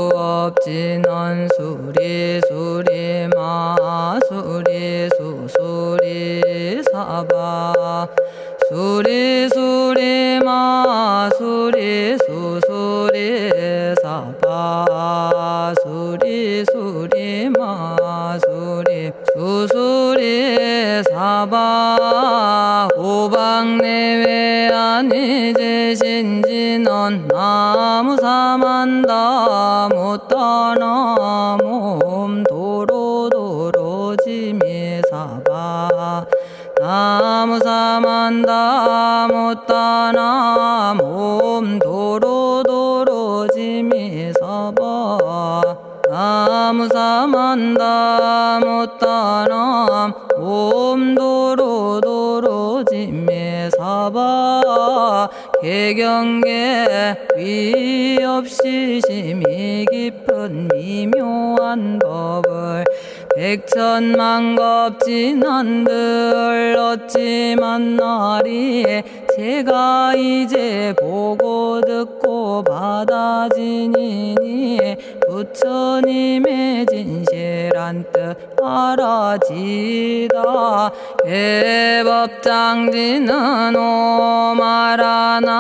정구업진원 수리 마수리 수수리 사바 수리 마수리 수수리 사바 수리 마수리 수수리 사바 오방내외 안이제신진원 나무사만다 못다나 몸도로도로지미사바 나무사만다 못다나 몸도로도로지미사바 나무사만다 못다나 몸도로도로지미사바 개경계 위없이 심히 깊은 미묘한 법을 백천만겁진한들 어찌 만나리 제가 이제 보고 듣고 받아지니니 부처님의 진실한 뜻 알아지다 해법장지는 오마라나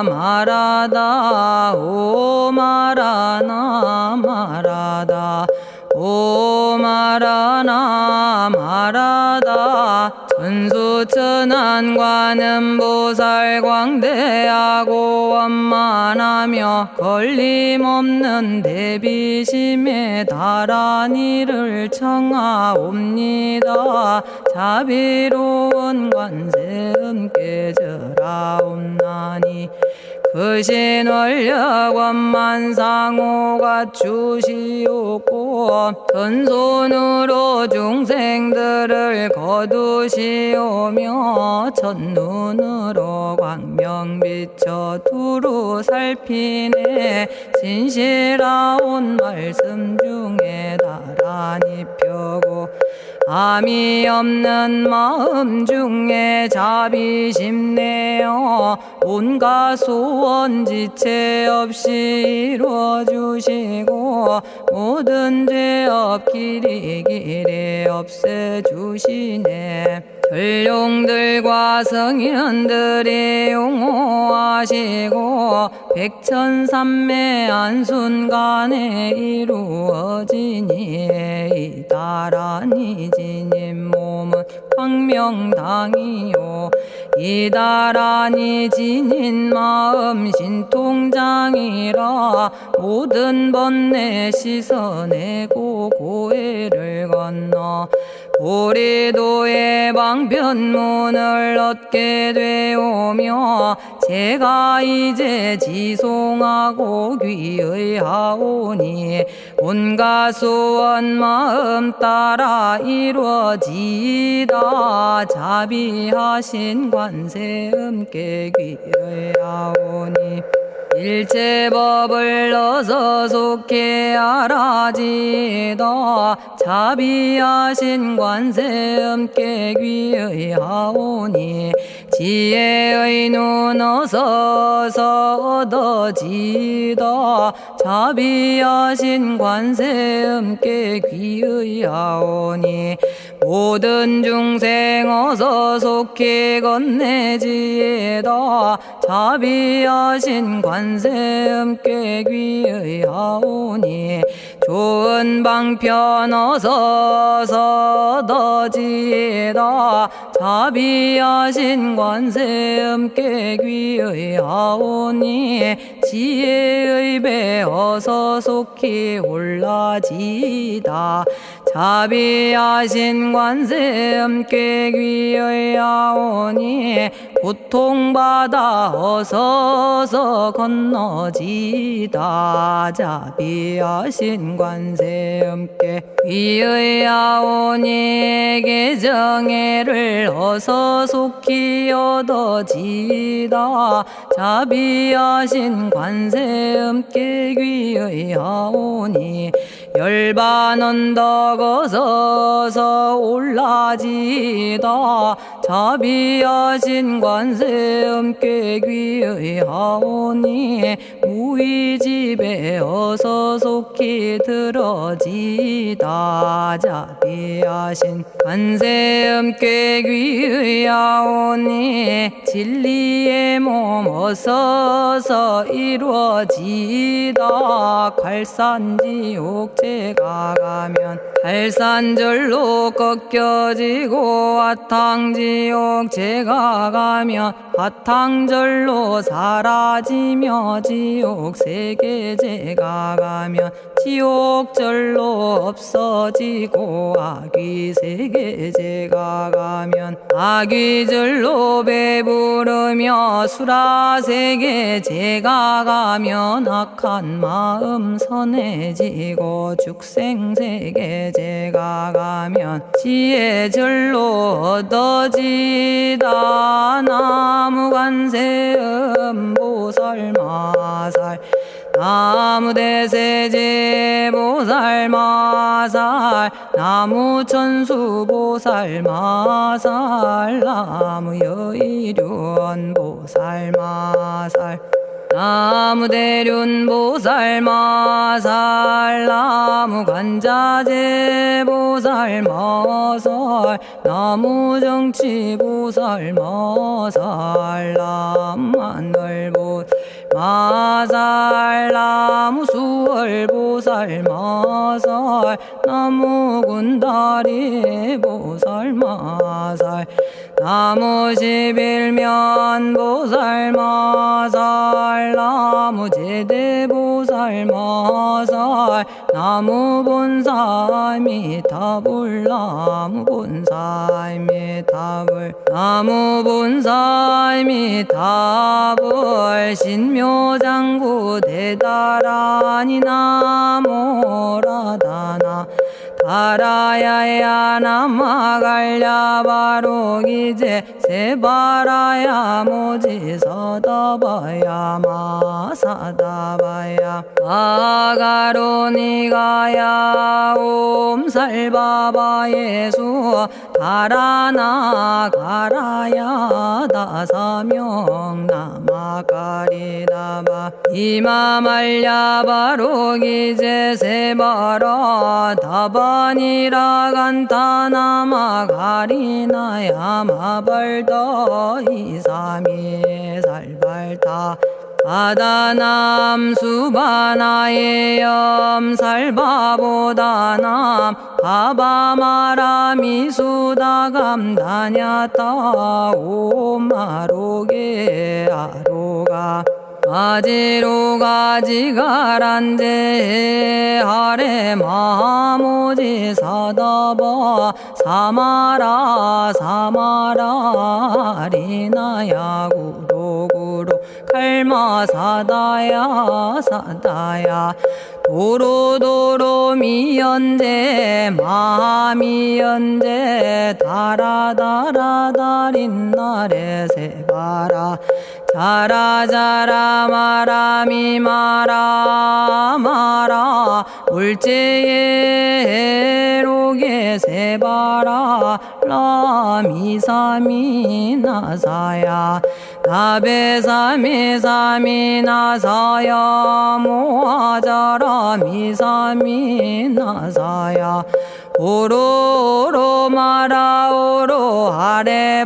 말하다 오마라나 말하다 오마라나 말하다 천수천안관음보살 광대하고 원만하며 걸림없는 대비심에 달한 이를 청하옵니다. 자비로운 관세음께 절하옵나니 그 신원력 원만상호가 주시옵고 전손으로 중생들을 거두시오며 첫눈으로 광명 비춰 두루 살피네 진실하온 말씀 중에 나란히 펴고 암이 없는 마음 중에 자비심 내어 온갖 소원 지체 없이 이루어주시고 모든 죄업 길이 없애주시네. 전룡들과 성현들이 용호하시고 백천삼매 한순간에 이루어지니 이다라니 지님 몸은 광명당이요 이다라니 지닌 마음 신통장이라 모든 번뇌 씻어내고 고해를 건너 보리도의 방편문을 얻게 되오며 제가 이제 지송하고 귀의하오니 온갖 소원 마음 따라 이루어지다 자비하신 관세음께 귀의하오니 일체법을 어서 속히 알아지다 자비하신 관세음께 귀의하오니 지혜의 눈 어서 얻어지다 자비하신 관세음께 귀의하오니 모든 중생 어서 속히 건네지다 자비하신 관세음께 귀의하오니 좋은 방편 어서 얻어지다 자비하신 관세음께 귀의하오니 지혜의 배 어서 속히 올라지다 자비하신 관세음께 귀의하오니 고통받아 어서 건너지다 자비하신 관세음께 귀의하오니 개정애를 어서 속히 얻어지다 자비하신 관세음께 귀의하오니 열반 언덕 어서 올라지다 자비하신 관세음께 귀의 하오니 무의집에 어서 속히 들어지다. 자비하신 관세음께 귀의 하오니 진리의 몸 어서서 이루어지다. 갈산지옥제가 가면 갈산절로 꺾여지고 화탕지옥 제가 가면 화탕절로 사라지며 지옥 세계제가 가면 지옥절로 없어지고 아귀세계제가 가면 아귀절로 배부르며 수라세계제가 가면 악한 마음 선해지고 죽생세계제가 가면 지혜절로 얻어지다. 나무관세음 보살마살 나무대세제 보살마살 나무천수 보살마살 나무여의륜 보살마살 나무대륜 보살마살 나무간자재 보살마살 나무정치 보살마살 나무하늘 보살마살 나무수월 보살마살 나무군다리 보살마살 나무십일면 보살마살 나무제대 보살마살 나무본사미타불 나무본사미타불 나무본사미타불 신묘장구 대다라니 나모라다나 다라야야 나마갈야바로기제 세바라야 모지서다바야 마사다바야 아가로니가야 옴살바바예수 다라나 가라야 다사명 나마가리다바 이마말야바로기제 세바라 다바니라 간타나마 가리나야 마발더 이사미 살발타 아다남 수바나의 염살바보다남 바바마라미 수다감다냐타 오마로게 아로가 아지로가지가란제 하레 마모지 사다바 사마라 사마라 리나야 구로구로 칼마 사다야 사다야 도로도로 미연제 마미연제 다라다라다린나레 세바라 자라자라 마라미 마라 마라 울제에 로게 세바라 라미사미 나사야 나베사미사미 나사야 모아자라 미사미 나사야 오로로 마라오로 아레바나마나바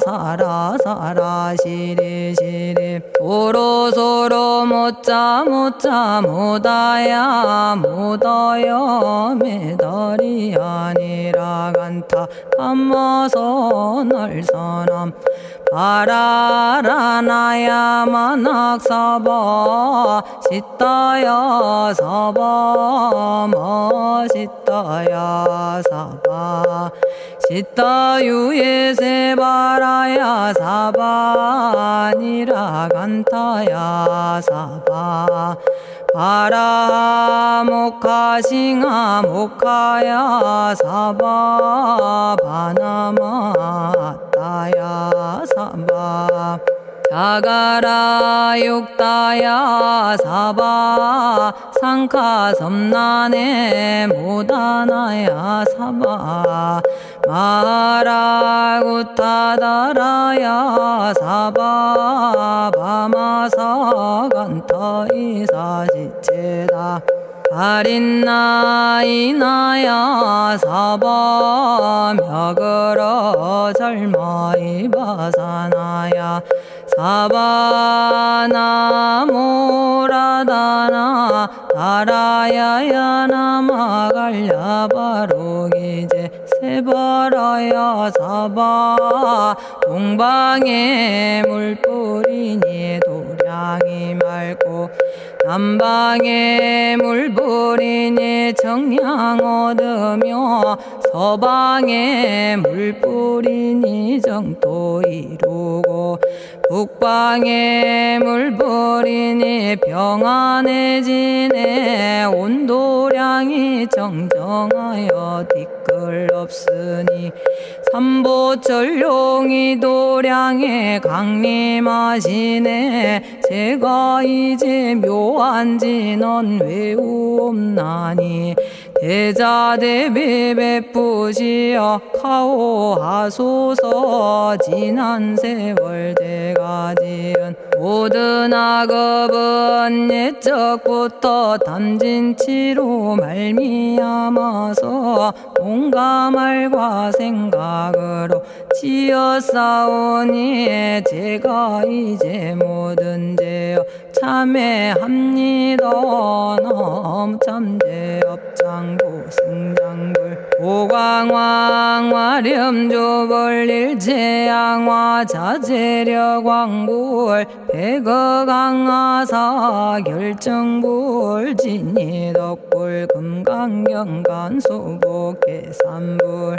사라사라 시리시리 오로소로 못자 못자 못다야 못다야 메달이 아니라 간타 감마서 날선함 바라라나야 만학사바 시타야 사바 마시타야 사바 시타유에 세바라야 사바니라 간타야 사바 바라 모카싱아 모카야 사바 바나마 따야 사바 자가라 육다야 사바 상카 섬난에 모다나야 사바 마라구타다라야 사바 바마사 간타 이사지체다 아린나이나야 사바 며그러 절마이 바사나야 사바나모라다나 다라야야 나마갈야바로기제 세바라야 사바 동방에 물뿌리니 도량이 맑고 남방에 물뿌리니 정량 얻으며 서방에 물뿌리니 정토 이루고 북방에 물뿌리니 평안해지네 온도량이 정정하여 뒤끌 없으니 삼보철룡이 도량에 강림하시네 제가 이제 묘한지 넌 외우옵나니 대자대비 베푸시어 카오하소서 지난 세월 제가 지은 모든 악업은 옛적부터 탐진치로 말미암아서 온갖 말과 생각으로 지었사오니 제가 이제 모든 죄여 참회합니다. 넘참제업장부 승장불 오광왕 화렴조벌 일제양화 자재력왕불 백어강하사 결정불 진이덕불 금강경간수복 계산불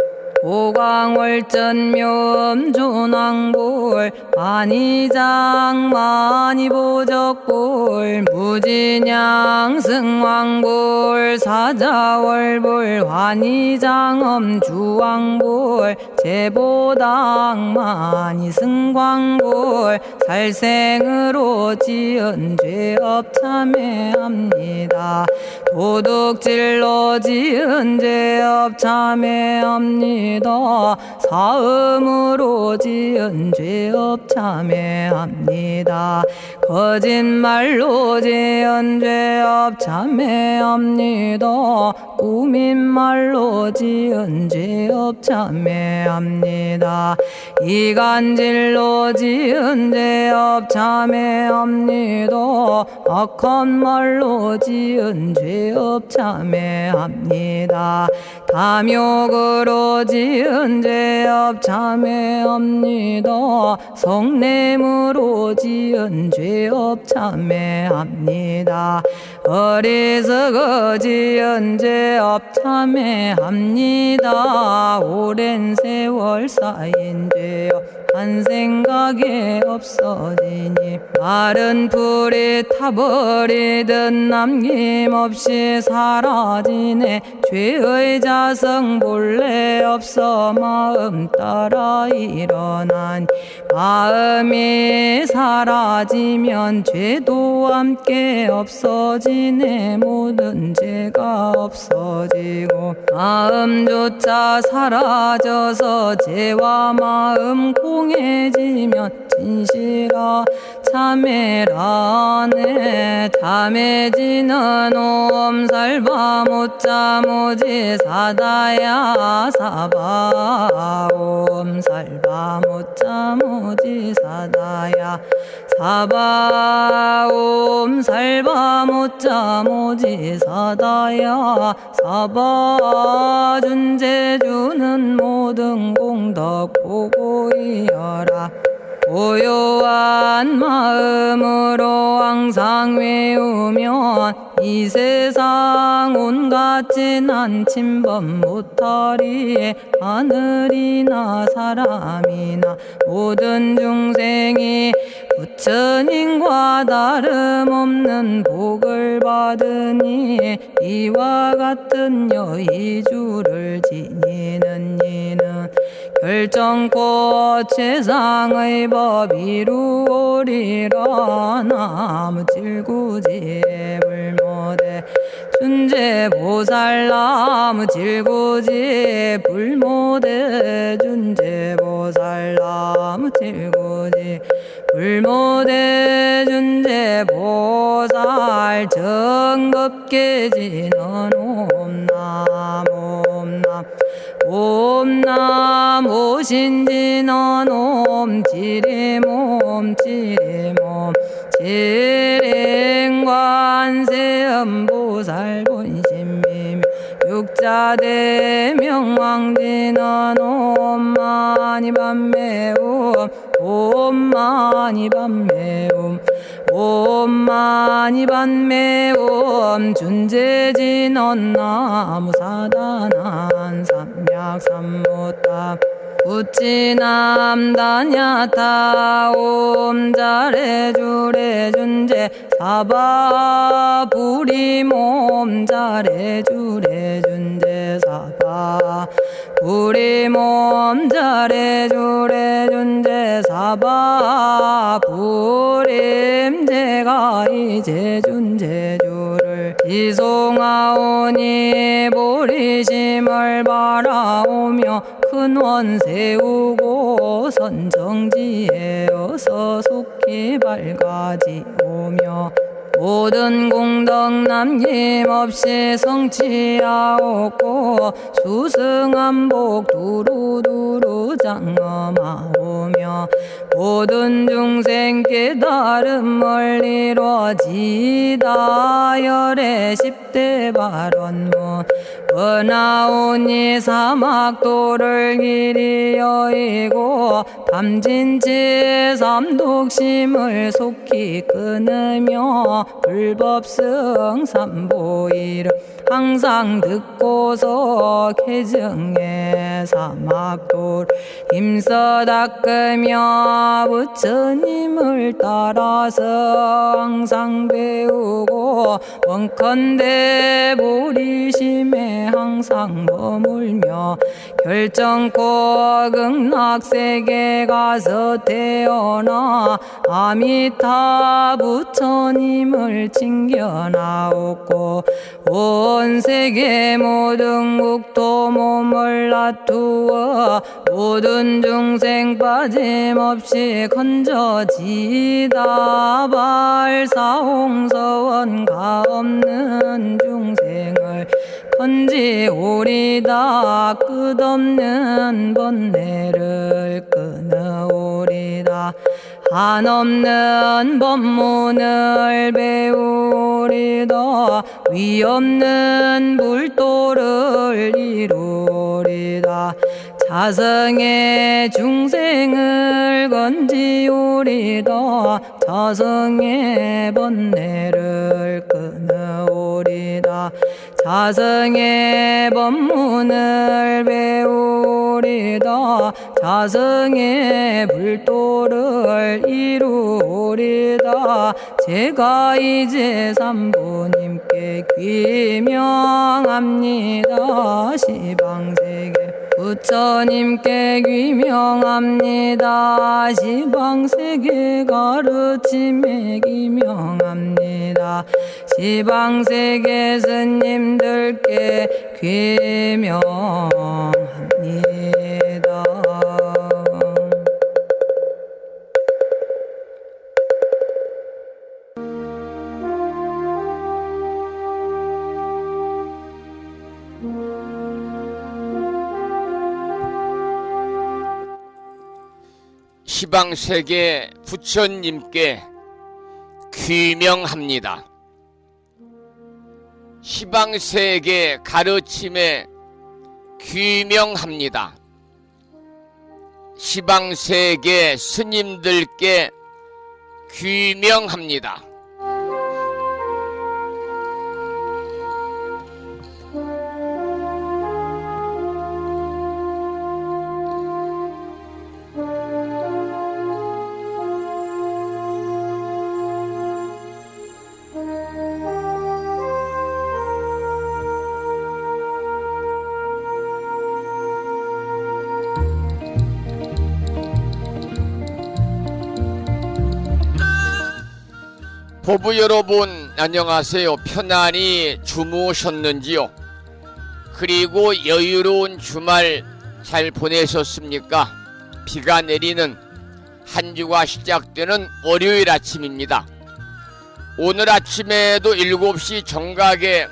오광월전묘음존왕불 안이장 만이보적불 무진양승왕불 사자월불 환희장엄주왕불 제보당 만이승광불 살생으로 지은 죄업 참회합니다. 도둑질로 지은 죄업 참회합니다. 사음으로 지은 죄업 참회합니다. 거짓말로 지은 죄업 참회합니다. 꾸민말로 지은 죄업 참회합니다. 이간질로 지은 죄업 참회합니다. 악한 말로 지은 죄업 참회합니다. 탐욕으로 지은 죄업 참회합니다. 성냄으로 지은 죄업 참회합니다. 어리석어 지은 죄업 참회합니다. 오랜 세월 쌓인 죄업 한 생각에 없어지니 마른 풀이 타버리듯 남김없이 사라지네. 죄의 자성 본래 없어 마음 따라 일어나니 마음이 사라지면 죄도 함께 없어지네. 모든 죄가 없어지고 마음조차 사라져서 죄와 마음 공해지면 진실아 참회라네. 참해지는 옴살바 못자모지 사다야 사바 옴살바 못자모지 사다야 사바 옴살바 못자모지 사다야 사바 준재주는 모든 공덕 보고이여라. 고요한 마음으로 항상 외우면 이 세상 온갖 진한 침범 못하리. 하늘이나 사람이나 모든 중생이 부처님과 다름없는 복을 받으니 이와 같은 여의주를 지니는 이는 결정코 최상의 법 이루오리라. 나무질구지 불모대 준제보살. 나무질구지 불모대 준제보살. 나무질구지 불모대 준제보살. 정법계지는 옴남 옴남 옴남 오신지는 옴지리몸 지리몸 지랭관세음보살 본심미묘 육자대명왕지는 옴마니밤매옴 옴마니밤매옴 옴마니밤매옴 준제진언 나무사단한 삼약삼무타 우치남다냐타 옴자레주레 준제 사바 부리몸 자레주레 준제 사바 부리몸 자레주레 준제 사바 부림. 제가 이제 준제주를 지송하오니 보리심을 바라오며 큰 원 세우고 선정지에 어서 속히 밝아지오며 모든 공덕 남김없이 성취하옵고 수승한복 두루두루 장엄하오며 모든 중생 깨달음을 이루어지다. 열의 10대 발원문 번하오니 사막도를 길이 여의고 탐진치 삼독심을 속히 끊으며 불법승 삼보이를 항상 듣고서 개정해 사막도를 힘써 닦으며 부처님을 따라서 항상 배우고 원컨대 보리심에 항상 머물며 결정코 극락세계 가서 태어나 아미타 부처님을 챙겨나오고 온 세계 모든 국토 몸을 놔두어 모든 중생 빠짐없이 건져지다. 발사홍서원가 없는 중생을 건지오리다. 끝없는 번뇌를 끊어오리다. 한없는 법문을 배우리다. 위없는 불도를 이루리다. 자성의 중생을 건지오리다. 자성의 번뇌를 끊어오리다. 자성의 법문을 배우리다. 자성의 불도를 이루리다. 제가 이제 삼부님께 귀명합니다. 시방세계 부처님께 귀명합니다. 시방세계 가르침에 귀명합니다. 시방세계 스님들께 귀명합니다. 시방세계 부처님께 귀명합니다. 시방세계 가르침에 귀명합니다. 시방세계 스님들께 귀명합니다. 보부 여러분 안녕하세요. 편안히 주무셨는지요? 그리고 여유로운 주말 잘 보내셨습니까? 비가 내리는 한 주가 시작되는 월요일 아침입니다. 오늘 아침에도 7시 정각에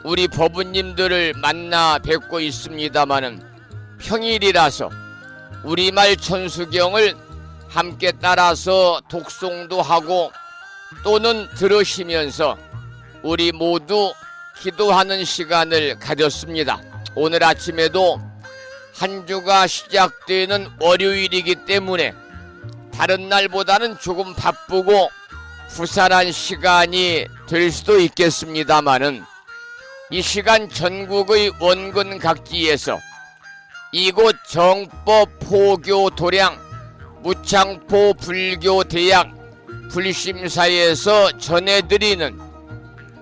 우리 법부님들을 만나 뵙고 있습니다마는 평일이라서 우리말 천수경을 함께 따라서 독송도 하고 또는 들으시면서 우리 모두 기도하는 시간을 가졌습니다. 오늘 아침에도 한 주가 시작되는 월요일이기 때문에 다른 날보다는 조금 바쁘고 부산한 시간이 될 수도 있겠습니다마는 이 시간 전국의 원근 각지에서 이곳 정법 포교 도량 무창포 불교 대학 불심사에서 전해드리는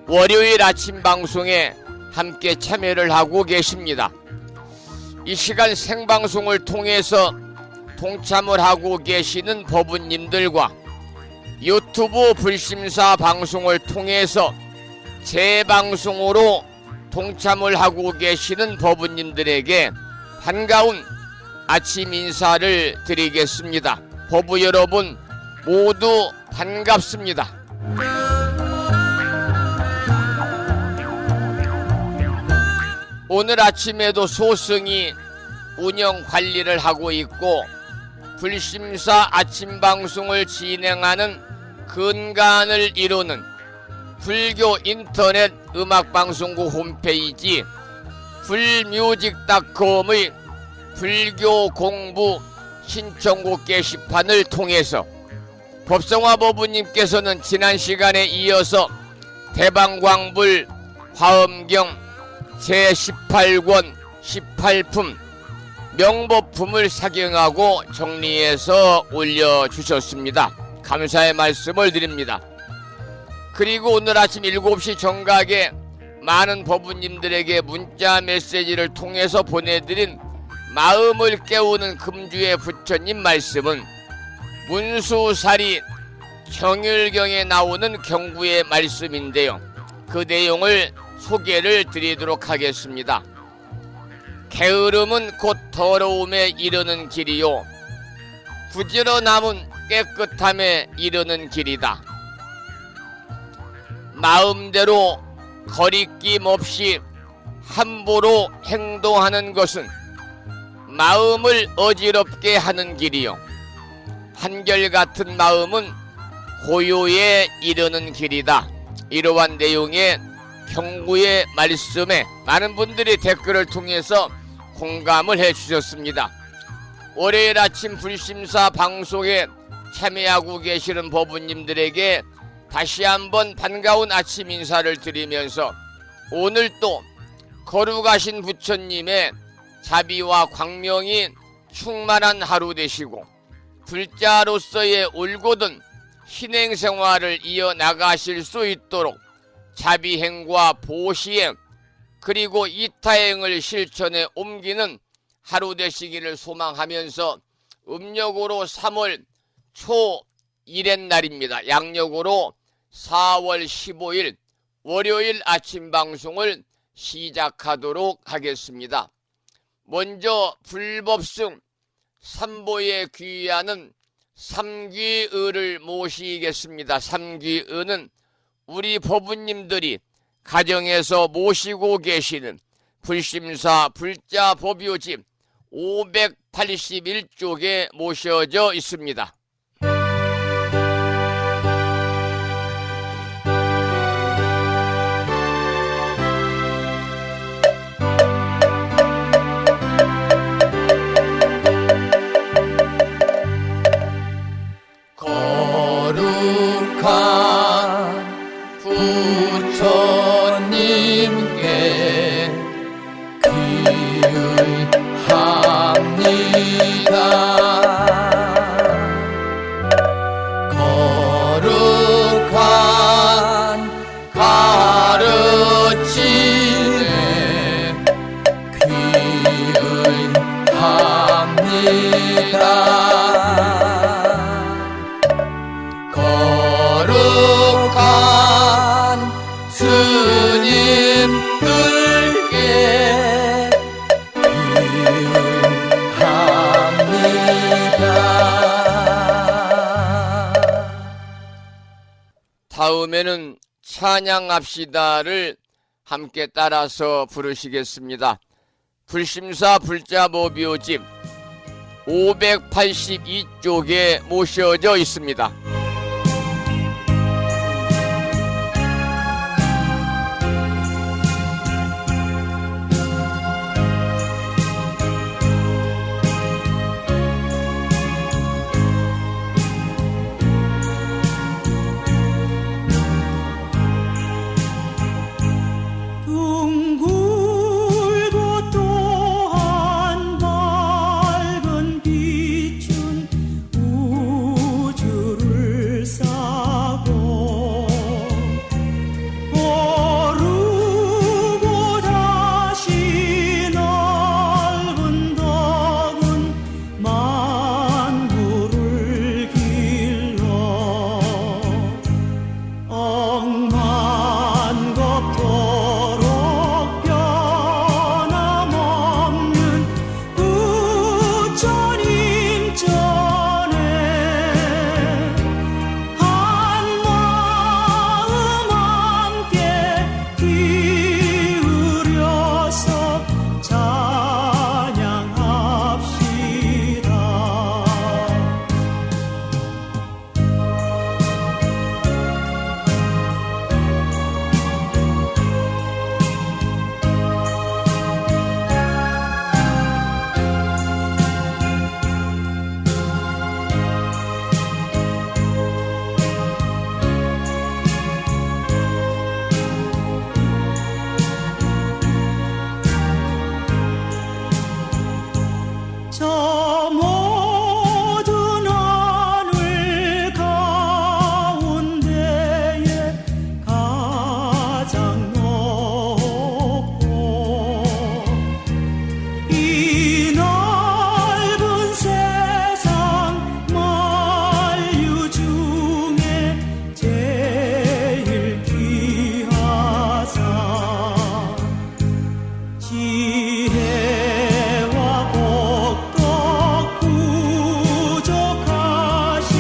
월요일 아침 방송에 함께 참여를 하고 계십니다. 이 시간 생방송을 통해서 동참을 하고 계시는 법부님들과 유튜브 불심사 방송을 통해서 재방송으로 동참을 하고 계시는 법부님들에게 반가운 아침 인사를 드리겠습니다. 법부 여러분 모두 반갑습니다. 오늘 아침에도 소승이 운영 관리를 하고 있고 불심사 아침 방송을 진행하는 근간을 이루는 불교 인터넷 음악방송국 홈페이지 불뮤직닷컴의 불교 공부 신청곡 게시판을 통해서 법성화 법부님께서는 지난 시간에 이어서 대방광불 화엄경 제18권 18품 명법품을 사경하고 정리해서 올려주셨습니다. 감사의 말씀을 드립니다. 그리고 오늘 아침 7시 정각에 많은 법부님들에게 문자 메시지를 통해서 보내드린 마음을 깨우는 금주의 부처님 말씀은 문수살이 정율경에 나오는 경구의 말씀인데요. 그 내용을 소개를 드리도록 하겠습니다. 게으름은 곧 더러움에 이르는 길이요 부지런함은 깨끗함에 이르는 길이다. 마음대로 거리낌 없이 함부로 행동하는 것은 마음을 어지럽게 하는 길이요 한결같은 마음은 고요에 이르는 길이다. 이러한 내용의 경구의 말씀에 많은 분들이 댓글을 통해서 공감을 해주셨습니다. 월요일 아침 불심사 방송에 참여하고 계시는 법부님들에게 다시 한번 반가운 아침 인사를 드리면서 오늘 또 거룩하신 부처님의 자비와 광명이 충만한 하루 되시고 불자로서의 올곧은 신행생활을 이어나가실 수 있도록 자비행과 보시행 그리고 이타행을 실천에 옮기는 하루 되시기를 소망하면서 음력으로 3월 초 1의 날입니다. 양력으로 4월 15일 월요일 아침 방송을 시작하도록 하겠습니다. 먼저 불법승 삼보에 귀의하는 삼귀의를 모시겠습니다. 삼귀의는 우리 법부님들이 가정에서 모시고 계시는 불심사 불자 법요집 581쪽에 모셔져 있습니다. 거룩한 부처님께 귀의합니다. 이번에는 찬양합시다를 함께 따라서 부르시겠습니다. 불심사 불자보묘집 582쪽에 모셔져 있습니다. 둥글고 또한 밝은 빛은 우주를 싸고 오르고 다시 넓은 덕은 만물을 길러 억만겁도록 변함없는 부처님 전에 한마음 함께 기울여서 찬양합시다. 저 모든 하늘 가운데에 가장 높고 이 넓은 세상 만유 중에 제일 귀하사 지혜와 복덕 부족하신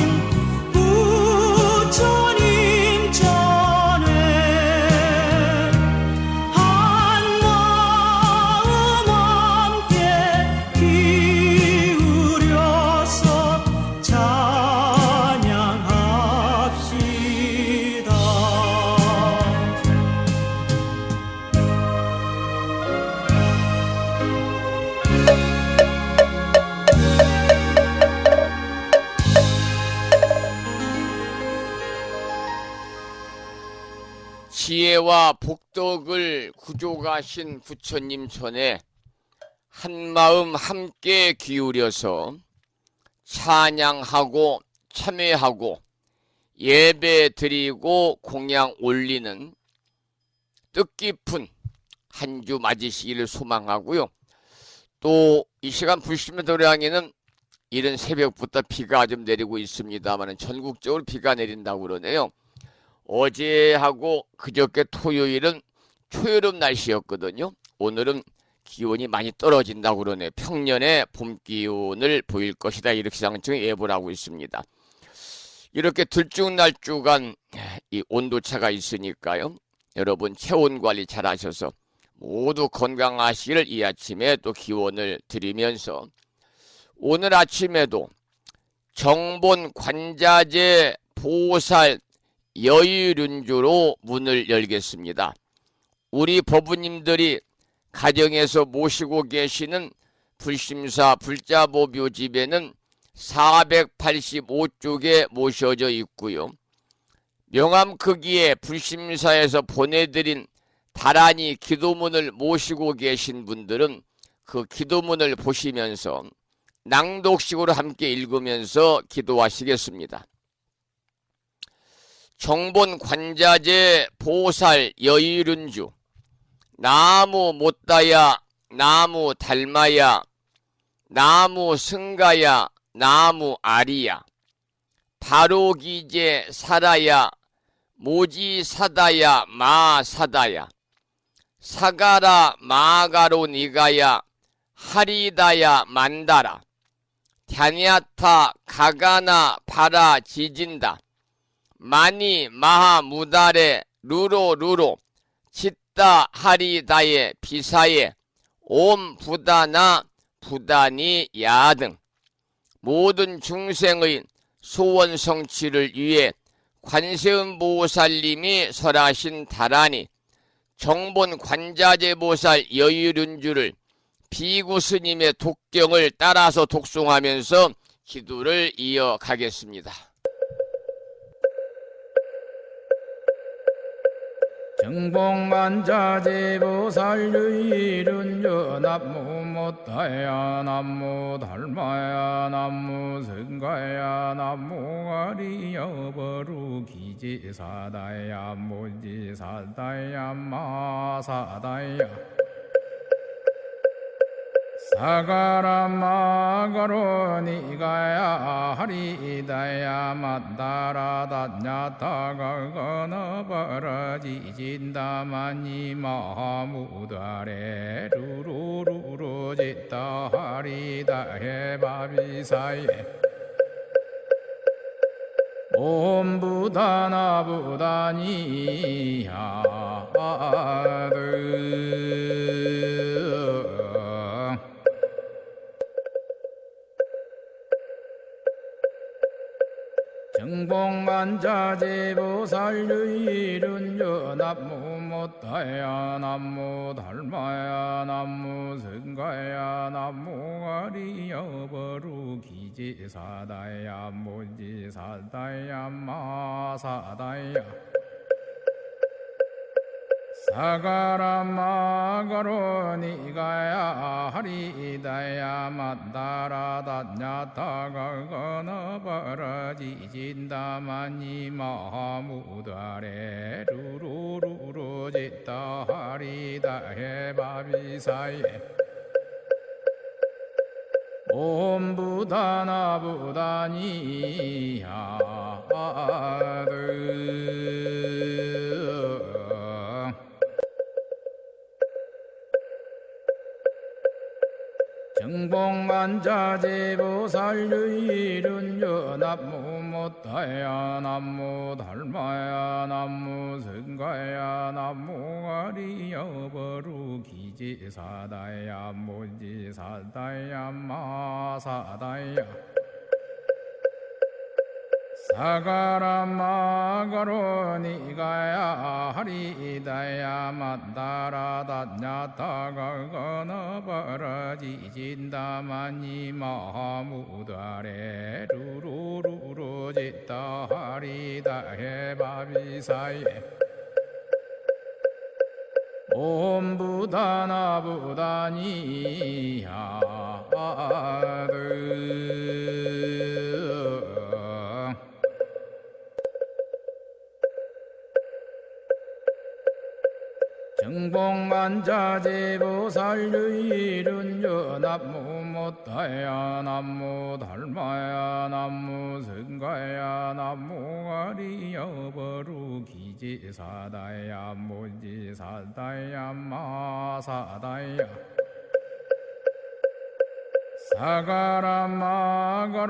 부처님 전에 한마음 함께 기울여서 찬양합시다. 지혜와 복덕을 구족하신 부처님 전에 한마음 함께 기울여서 찬양하고 참회하고 예배 드리고 공양 올리는 뜻깊은 한 주 맞으시기를 소망하고요. 또 이 시간 불심의 도량에는 이른 새벽부터 비가 좀 내리고 있습니다만 전국적으로 비가 내린다고 그러네요. 어제하고 그저께 토요일은 초여름 날씨였거든요. 오늘은 기온이 많이 떨어진다고 그러네. 평년의 봄 기온을 보일 것이다. 이렇게 기상청이 예보를 하고 있습니다. 이렇게 들쭉날쭉한 이 온도차가 있으니까요. 여러분 체온 관리 잘 하셔서 모두 건강하시기를 이 아침에 또 기원을 드리면서 오늘 아침에도 정본 관자재 보살 여의륜주로 문을 열겠습니다. 우리 법부님들이 가정에서 모시고 계시는 불심사 불자보묘집에는 485쪽에 모셔져 있고요. 명암 크기의 불심사에서 보내드린 다란이 기도문을 모시고 계신 분들은 그 기도문을 보시면서 낭독식으로 함께 읽으면서 기도하시겠습니다. 정본 관자재 보살 여의륜주 나무 못다야 나무 달마야 나무 승가야 나무 아리야 바로기제 사라야 모지사다야 마사다야 사가라 마가로 니가야 하리다야 만다라 갸냐타 가가나 바라 지진다 마니 마하 무다레 루로 루로 치따 하리다에 비사에 옴 부다나 부다니 야 등 모든 중생의 소원 성취를 위해 관세음보살님이 설하신 다라니 정본 관자재보살 여유륜주를 비구스님의 독경을 따라서 독송하면서 기도를 이어가겠습니다. 정봉관자재보살 유일은여 남무 못다야 남무 달마야 남무 성가야 남무 아리여 버루 기지사다야 모지사다야 마사다야 사가라마가로 니가야 하리다야 만다라다냐타가가나바라지진다마니 마하무다레 루루루루지따 하리다해 바비사예 옴부다나부다니야드 정봉관자재보살 유일은여 남무 못다야 남무 달마야 남무 성가야 남무 아리여 버루 기지사다야 모지사다야 마사다야 사가라마가로 니가야 하리다야 만다라다냐타가가나바라지진다마니 마하무다레 루루루루지따 하리다해 바비사예 옴부다나부다니야드 정봉관자재보살 유일은여 남무 못다야 남무 달마야 남무 성가야 남무 아리여 버루 기지사다야 모지사다야 마사다야 사가라마가로 니가야 하리다야 만다라다냐타가가나바라지진다마니 마하무다레 루루루루지따 하리다해 바비사예 옴부다나부다니야드 정봉관자재보살 유일은여 남무 못다야 남무 달마야 남무 성가야 남무 아리여 버루 기지사다야 모지사다야 마사다야 사가라마가로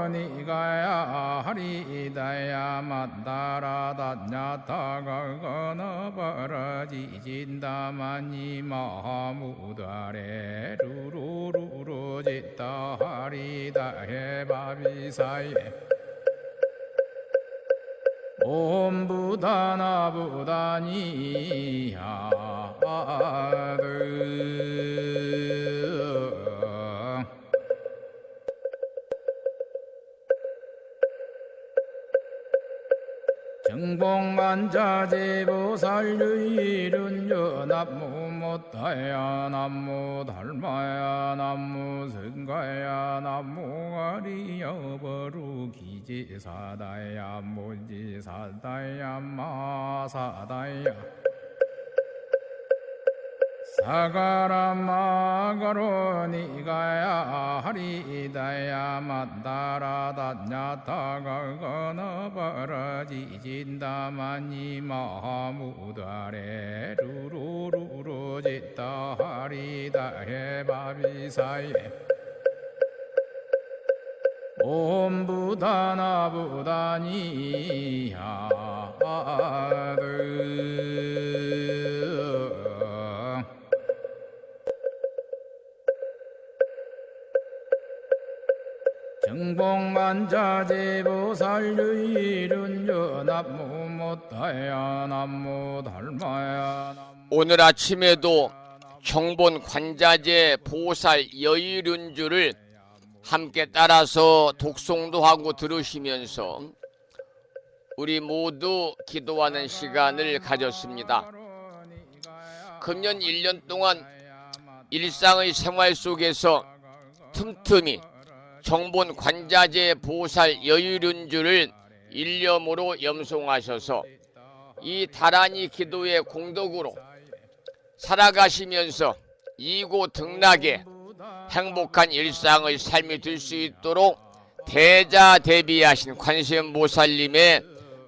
니가야 하리다야 만다라다냐타가가나바라지진다마니 마하무다레 루루루루지따 하리다해 바비사예 옴부다나부다니야드 정봉관자재보살 유일은여 남무 못다야 남무 달마야 남무 성가야 남무 아리여 버루 기지사다야 모지사다야 마사다야 사가라마가로 니가야 하리다야 만다라다냐타가가나바라지진다마니 마하무다레 루루루루지따 하리다해 바비사예 옴부다나부다니야드 정봉만자제보살유일은저 남무못다야 남무달마야 오늘 아침에도 정본 관자재 보살 여의륜주를 함께 따라서 독송도 하고 들으시면서 우리 모두 기도하는 시간을 가졌습니다. 금년 1년 동안 일상의 생활 속에서 틈틈이 정본 관자재 보살 여의륜주를 일념으로 염송하셔서 이 다란이 기도의 공덕으로 살아가시면서 이고등락에 행복한 일상의 삶이 될 수 있도록 대자대비하신 관세음보살님의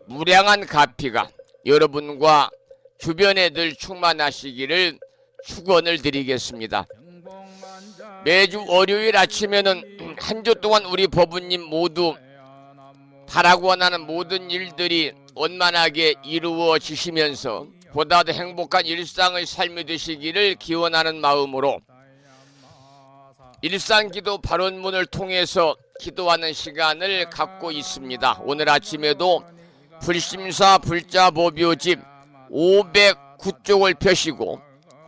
무량한 가피가 여러분과 주변에 늘 충만하시기를 축원을 드리겠습니다. 매주 월요일 아침에는 한 주 동안 우리 법부님 모두 바라고 원하는 모든 일들이 원만하게 이루어지시면서 보다 더 행복한 일상의 삶이 되시기를 기원하는 마음으로 일상기도 발언문을 통해서 기도하는 시간을 갖고 있습니다. 오늘 아침에도 불심사 불자보묘집 509쪽을 펴시고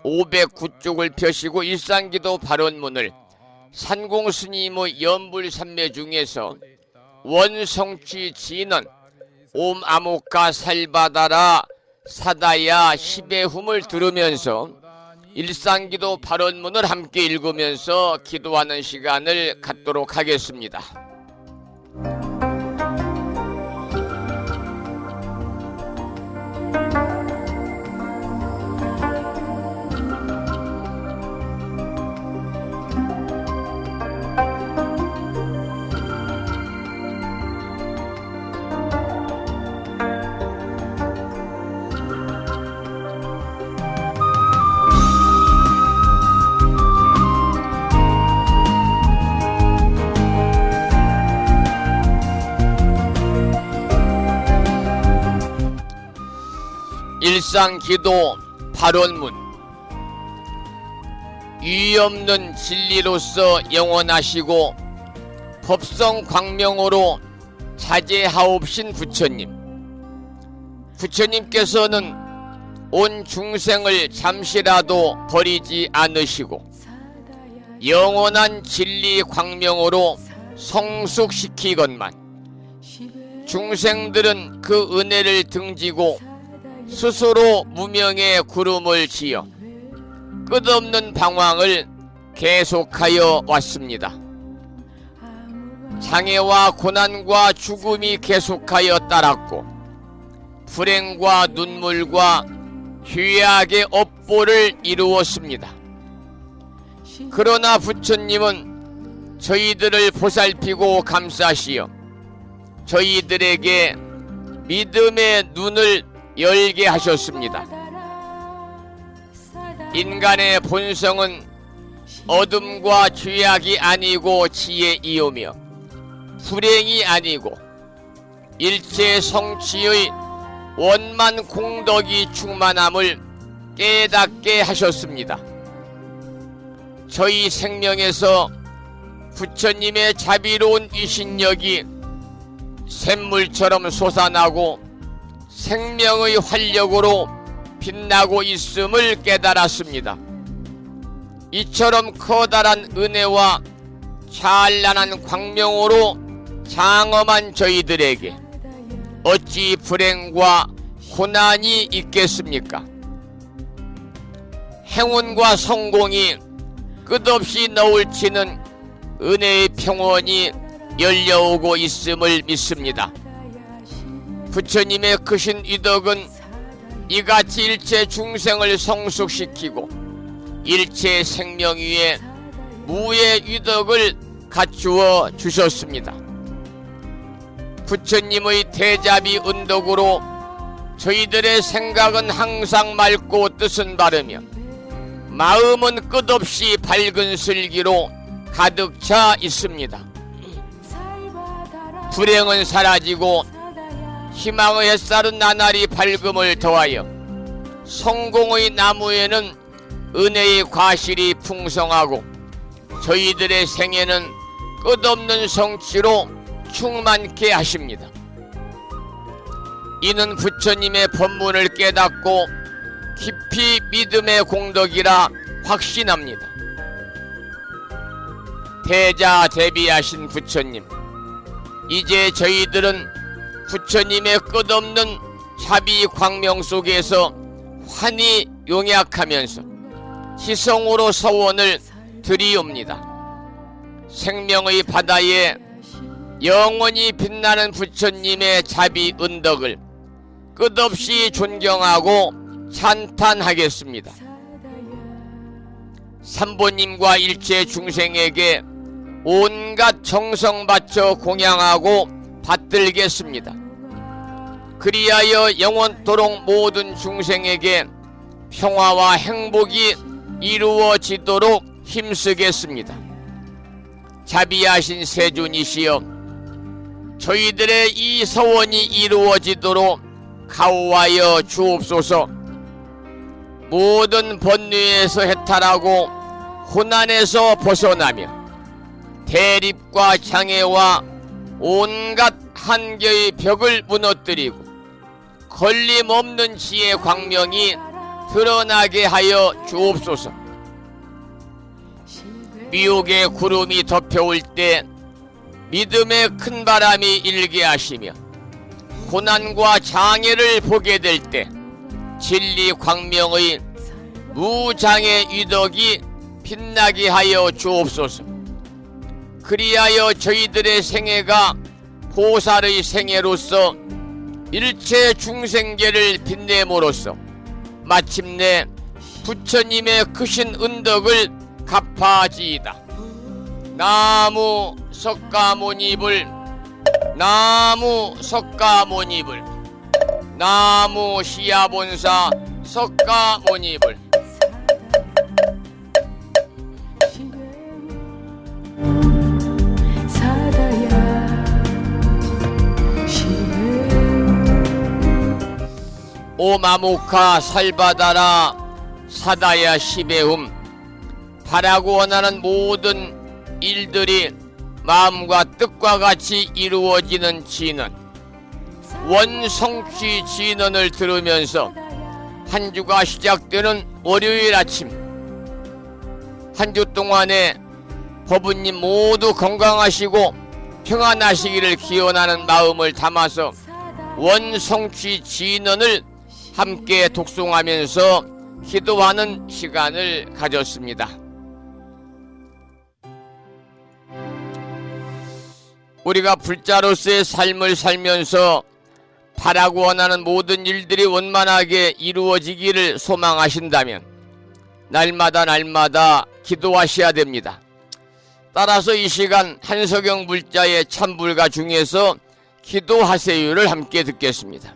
509쪽을 펴시고 일상기도 발언문을 산공스님의 연불삼매 중에서 원성취 진언 옴 아모카 살바다라 사다야 시베훔을 들으면서 일상기도 발언문을 함께 읽으면서 기도하는 시간을 갖도록 하겠습니다. 일상기도 발언문 유의없는 진리로서 영원하시고 법성 광명으로 자제하옵신 부처님, 부처님께서는 온 중생을 잠시라도 버리지 않으시고 영원한 진리 광명으로 성숙시키건만 중생들은 그 은혜를 등지고 스스로 무명의 구름을 지어 끝없는 방황을 계속하여 왔습니다. 장애와 고난과 죽음이 계속하여 따랐고 불행과 눈물과 죄악의 업보를 이루었습니다. 그러나 부처님은 저희들을 보살피고 감싸시어 저희들에게 믿음의 눈을 열게 하셨습니다. 인간의 본성은 어둠과 죄악이 아니고 지혜이오며 불행이 아니고 일체 성취의 원만 공덕이 충만함을 깨닫게 하셨습니다. 저희 생명에서 부처님의 자비로운 위신력이 샘물처럼 솟아나고 생명의 활력으로 빛나고 있음을 깨달았습니다. 이처럼 커다란 은혜와 찬란한 광명으로 장엄한 저희들에게 어찌 불행과 고난이 있겠습니까? 행운과 성공이 끝없이 너울치는 은혜의 평원이 열려오고 있음을 믿습니다. 부처님의 크신 위덕은 이같이 일체 중생을 성숙시키고 일체 생명 위에 무의 위덕을 갖추어 주셨습니다. 부처님의 대자비 은덕으로 저희들의 생각은 항상 맑고 뜻은 바르며 마음은 끝없이 밝은 슬기로 가득 차 있습니다. 불행은 사라지고 희망의 햇살은 나날이 밝음을 더하여 성공의 나무에는 은혜의 과실이 풍성하고 저희들의 생애는 끝없는 성취로 충만케 하십니다. 이는 부처님의 법문을 깨닫고 깊이 믿음의 공덕이라 확신합니다. 대자대비하신 부처님, 이제 저희들은 부처님의 끝없는 자비 광명 속에서 환히 용약하면서 희성으로 서원을 드리옵니다. 생명의 바다에 영원히 빛나는 부처님의 자비 은덕을 끝없이 존경하고 찬탄하겠습니다. 삼보님과 일체 중생에게 온갖 정성 바쳐 공양하고 받들겠습니다. 그리하여 영원토록 모든 중생에게 평화와 행복이 이루어지도록 힘쓰겠습니다. 자비하신 세존이시여, 저희들의 이 서원이 이루어지도록 가호하여 주옵소서. 모든 번뇌에서 해탈하고 고난에서 벗어나며 대립과 장애와 온갖 한계의 벽을 무너뜨리고 걸림없는 지혜 광명이 드러나게 하여 주옵소서. 미혹의 구름이 덮여올 때 믿음의 큰 바람이 일게 하시며 고난과 장애를 보게 될 때 진리 광명의 무장의 위덕이 빛나게 하여 주옵소서. 그리하여 저희들의 생애가 보살의 생애로서 일체 중생계를 빛냄으로써 마침내 부처님의 크신 은덕을 갚아지이다. 나무 석가모니불, 나무 석가모니불, 나무 시야본사 석가모니불. 오마무카 살바다라 사다야 시베움. 바라고 원하는 모든 일들이 마음과 뜻과 같이 이루어지는 진언, 원성취 진언을 들으면서 한 주가 시작되는 월요일 아침, 한 주 동안에 법부님 모두 건강하시고 평안하시기를 기원하는 마음을 담아서 원성취 진언을 함께 독송하면서 기도하는 시간을 가졌습니다. 우리가 불자로서의 삶을 살면서 바라고 원하는 모든 일들이 원만하게 이루어지기를 소망하신다면 날마다 기도하셔야 됩니다. 따라서 이 시간 한석영 불자의 참불가 중에서 기도하세요를 함께 듣겠습니다.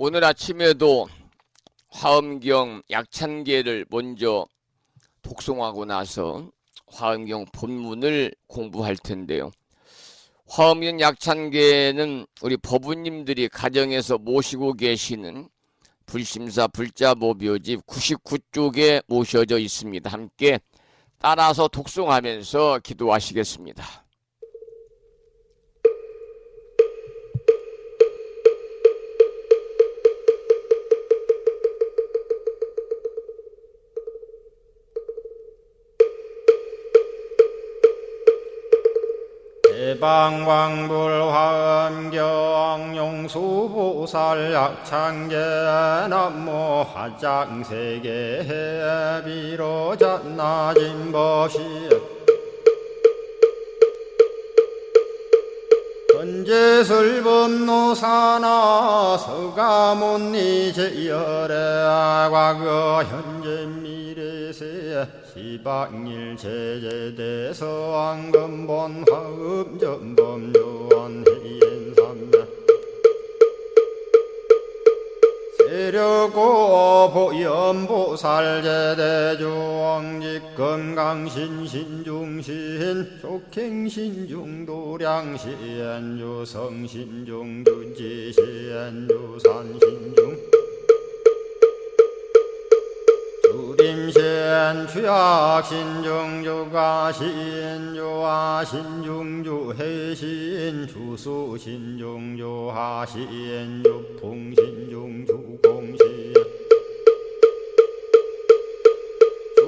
오늘 아침에도 화엄경 약찬계를 먼저 독송하고 나서 화엄경 본문을 공부할 텐데요. 화엄경 약찬계는 우리 법우님들이 가정에서 모시고 계시는 불심사 불자모묘집 99쪽에 모셔져 있습니다. 함께 따라서 독송하면서 기도하시겠습니다. 대방광불화엄경 용수보살 약찬계 남모 화장세계 비로잣나진법시 현재설법노사나 서가문니 제열의 과거 현재 미래세 시방일 제제대서 왕금본 화음전범 요한해인삼매 세력고 보염보살 제대주왕직 건강신신중신 족행신중도량신 유성신중 주지신 유산신중 주림신 주약신중 주가신 주하신중 주해신 주수신중 주하신 주풍신중 주공신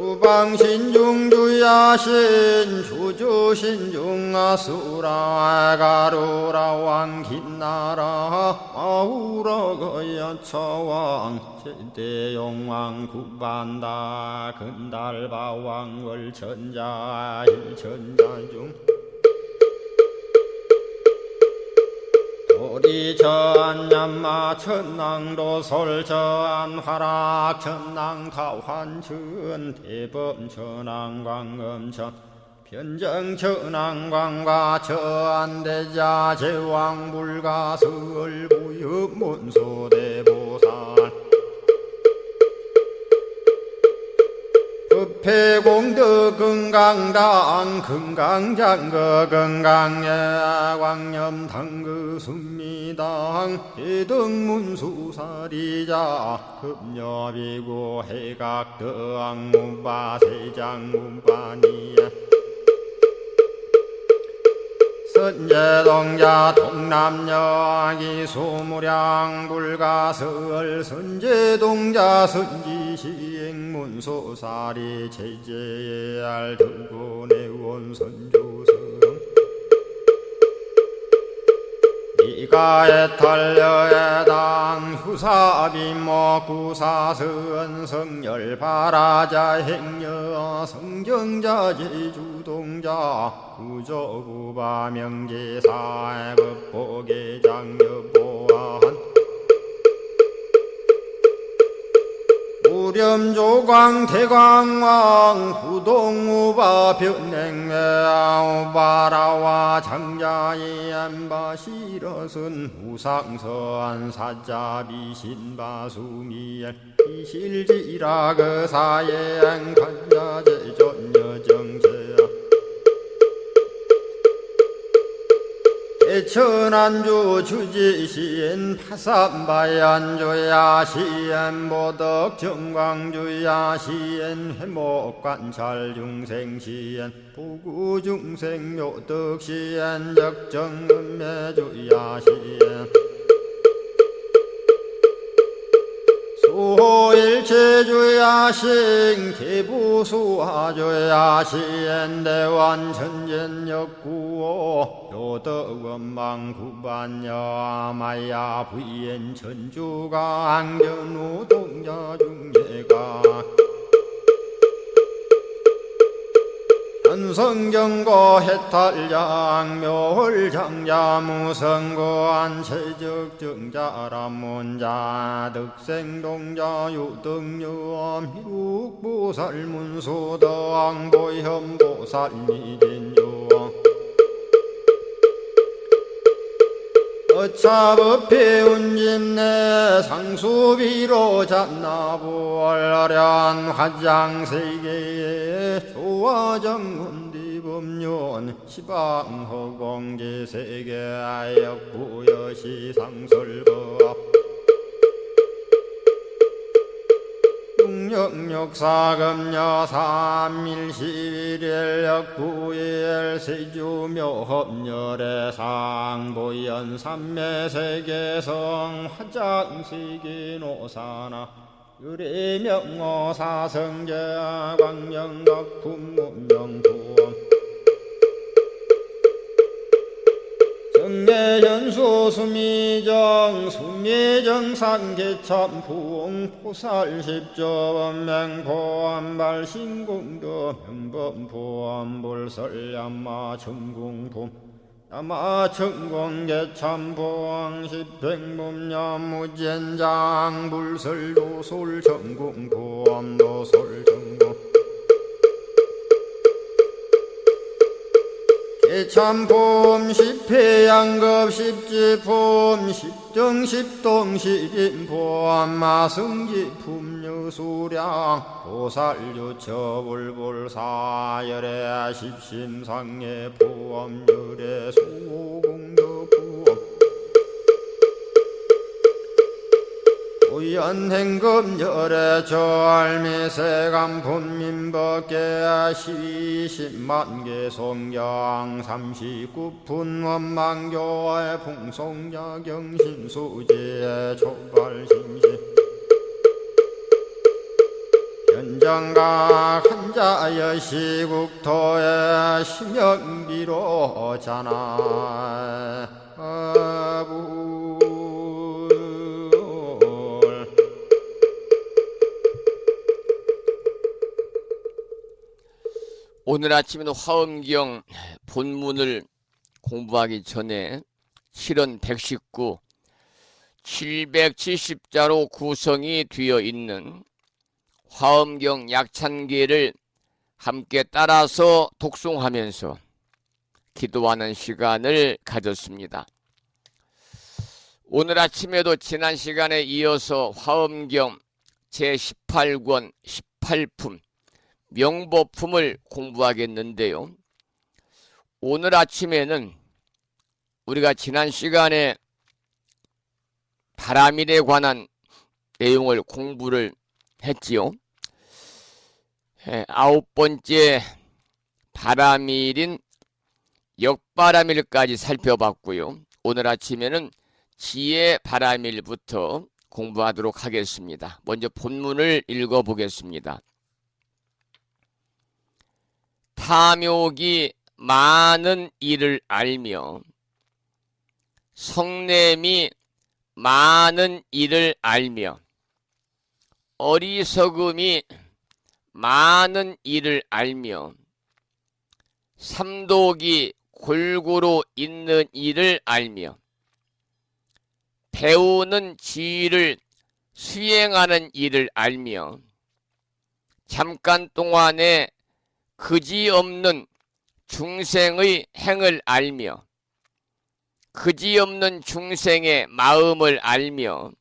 주방신중 주야신 주주신중 아수라 가루라 왕긴나라 아우라 거야차왕 제대용왕 구반다 근달바왕 월천자 일천자중 도리천냠마 천낭도 솔천 화락 천낭 타환천 대범 천왕 광음천 변정 천왕 광과 천대자 제왕 불가 설부엽 문소대보살 법회공덕 건강당 건강장거 건강예 광염당그 순미당 해등문수사리자 급여비고 해각덕 문바세장 문바니야 선제동자 동남여 기수무량 불가설 선제동자 선지시행문소사리 제제알 등군의원 선주성 이가에탈려에당 후사비모 구사선 성열바라자 행여 성경자 제주동자 구조구바 명제사의 법보계 장여보안 우렴조광 대광왕 부동우바 변냉매아 우바라와 장자이 안바시러슨 우상서안 사자비 신바수미엘 이실지라 그사예 안간자제 전여정제야 대천안주 주지시인 파산바얀주야 시엔 보덕 정광주야 시엔 해목관찰 중생시엔 부구중생 묘덕시엔 적정음매주야 시엔 수호일체주야신 개부수화주야신 대완천전역구호 요덕원망구반여 마야 부인 천주가 안견우 동자중예가 현성경고 해탈양 묘홀장자 무성고안 체적정자람문자 득생동자 유등유엄 희룩보살문소덕 보현보살미진유 어차법해 운집내 상수비로 잔나부얼련 화장세계에 조화정운디법륜 시방허공제세계 아역부여시상설법 육력사금여 삼일시일역부일 세주묘협열의 상보연 삼매세계성 화장세계노사나 유래명어사성제 광명덕품문명부엄 정례현수 수미정 수미정상계참풍 포살십조원맹포암발 신공도 명범포암불설야마 천궁품 야마천공계참포항 십백문야무젠장 불설도솔천궁포암도솔천궁 개참폼 십회양급 십지폼 십정십동 십인폼 마승지품 유수량 보살유처불불사열의 십심상의 포함열의 수공덕부엄 오연행급열의 저알미세감 분민법계 시십만개 송경 39분 원망교의 풍송야경신수지의 초발신시 현정각 한자의 시국토의 심영비로 자나 아부 오늘 아침에는 화엄경 본문을 공부하기 전에 실은 119, 770자로 구성이 되어 있는 화엄경 약찬기를 함께 따라서 독송하면서 기도하는 시간을 가졌습니다. 오늘 아침에도 지난 시간에 이어서 화엄경 제18권 18품 명보품을 공부하겠는데요. 오늘 아침에는 우리가 지난 시간에 바람일에 관한 내용을 공부를 했지요. 9번째 바람일인 역바람일까지 살펴봤고요. 오늘 아침에는 지혜 바람일부터 공부하도록 하겠습니다. 먼저 본문을 읽어보겠습니다. 탐욕이 많은 일을 알며 성냄이 많은 일을 알며 어리석음이 많은 일을 알며 삼독이 골고루 있는 일을 알며 배우는 지위를 수행하는 일을 알며 잠깐 동안에 그지없는 중생의 행을 알며 그지없는 중생의 마음을 알며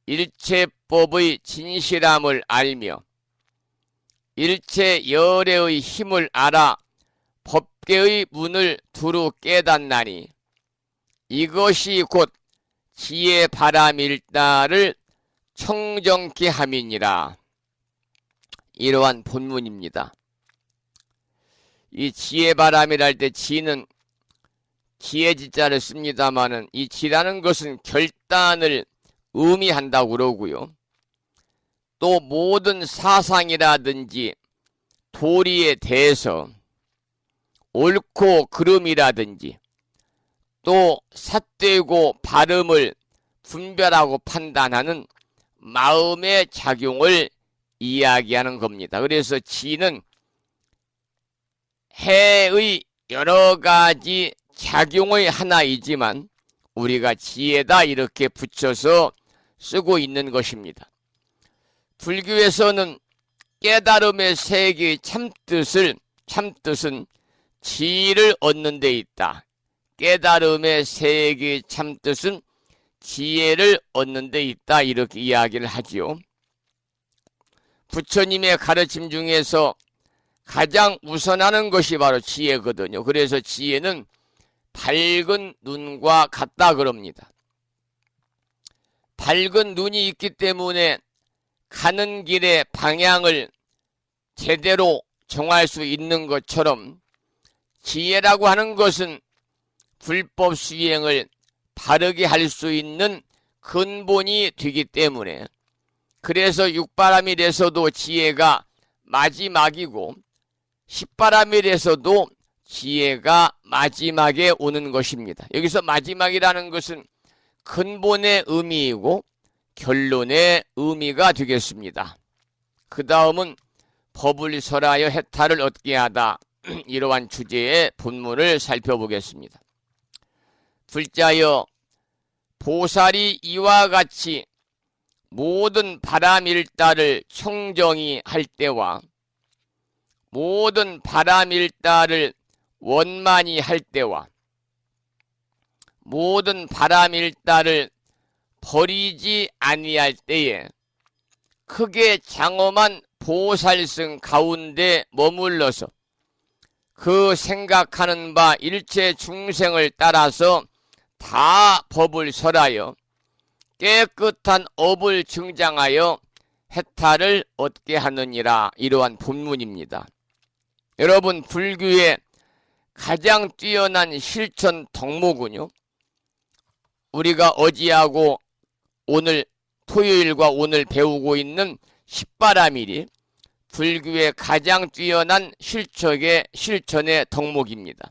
일체법의 진실함을 알며 일체 열애의 힘을 알아 법계의 문을 두루 깨닫나니 이것이 곧 지혜 바람일다를 청정케 함이니라. 이러한 본문입니다. 이 지혜 바람이랄 때 지는 지혜지자를 씁니다마는 이 지라는 것은 결단을 의미한다고 그러고요. 또 모든 사상이라든지 도리에 대해서 옳고 그름이라든지 또 삿되고 바름을 분별하고 판단하는 마음의 작용을 이야기하는 겁니다. 그래서 지는 해의 여러 가지 작용의 하나이지만 우리가 지혜다 이렇게 붙여서 쓰고 있는 것입니다. 불교에서는 깨달음의 세계의 참뜻은 지혜를 얻는 데 있다. 깨달음의 세계 참뜻은 지혜를 얻는 데 있다, 이렇게 이야기를 하지요. 부처님의 가르침 중에서 가장 우선하는 것이 바로 지혜거든요. 그래서 지혜는 밝은 눈과 같다 그럽니다. 밝은 눈이 있기 때문에 가는 길의 방향을 제대로 정할 수 있는 것처럼 지혜라고 하는 것은 불법 수행을 바르게 할 수 있는 근본이 되기 때문에, 그래서 육바람일에서도 지혜가 마지막이고 십바람일에서도 지혜가 마지막에 오는 것입니다. 여기서 마지막이라는 것은 근본의 의미이고 결론의 의미가 되겠습니다. 그 다음은 법을 설하여 해탈을 얻게 하다, 이러한 주제의 본문을 살펴보겠습니다. 불자여 보살이 이와 같이 모든 바람일다를 청정히 할 때와 모든 바람일다를 원만히 할 때와 모든 바람일다를 버리지 아니할 때에 크게 장엄한 보살승 가운데 머물러서 그 생각하는 바 일체 중생을 따라서 다 법을 설하여 깨끗한 업을 증장하여 해탈을 얻게 하느니라, 이러한 본문입니다. 여러분, 불교의 가장 뛰어난 실천 덕목은요, 우리가 어제하고 오늘 토요일과 오늘 배우고 있는 십바람일이 불교의 가장 뛰어난 실천의 덕목입니다.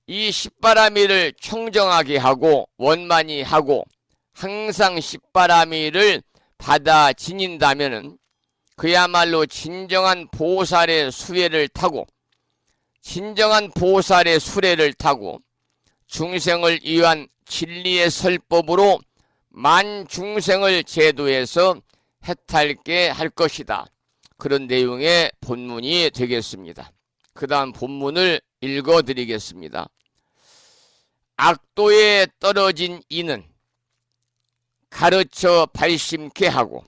이 십바람일을 청정하게 하고 원만히 하고 항상 십바람일을 받아 지닌다면은 그야말로 진정한 보살의 수레를 타고 중생을 위한 진리의 설법으로 만 중생을 제도해서 해탈게 할 것이다, 그런 내용의 본문이 되겠습니다. 그 다음 본문을 읽어드리겠습니다. 악도에 떨어진 이는 가르쳐 발심케 하고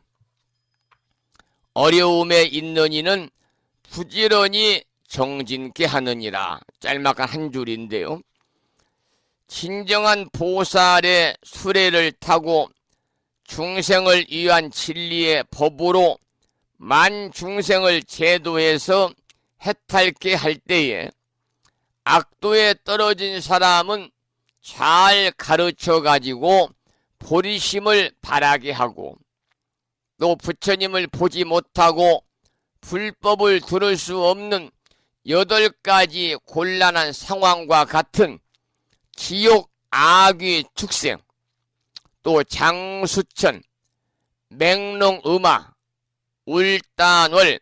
어려움에 있는 이는 부지런히 정진케 하느니라. 짤막한 한 줄인데요. 진정한 보살의 수레를 타고 중생을 위한 진리의 법으로 만 중생을 제도해서 해탈케 할 때에 악도에 떨어진 사람은 잘 가르쳐 가지고 보리심을 바라게 하고, 또 부처님을 보지 못하고 불법을 들을 수 없는 8가지 곤란한 상황과 같은 지옥 악귀 축생, 또 장수천, 맹롱음화, 울단월,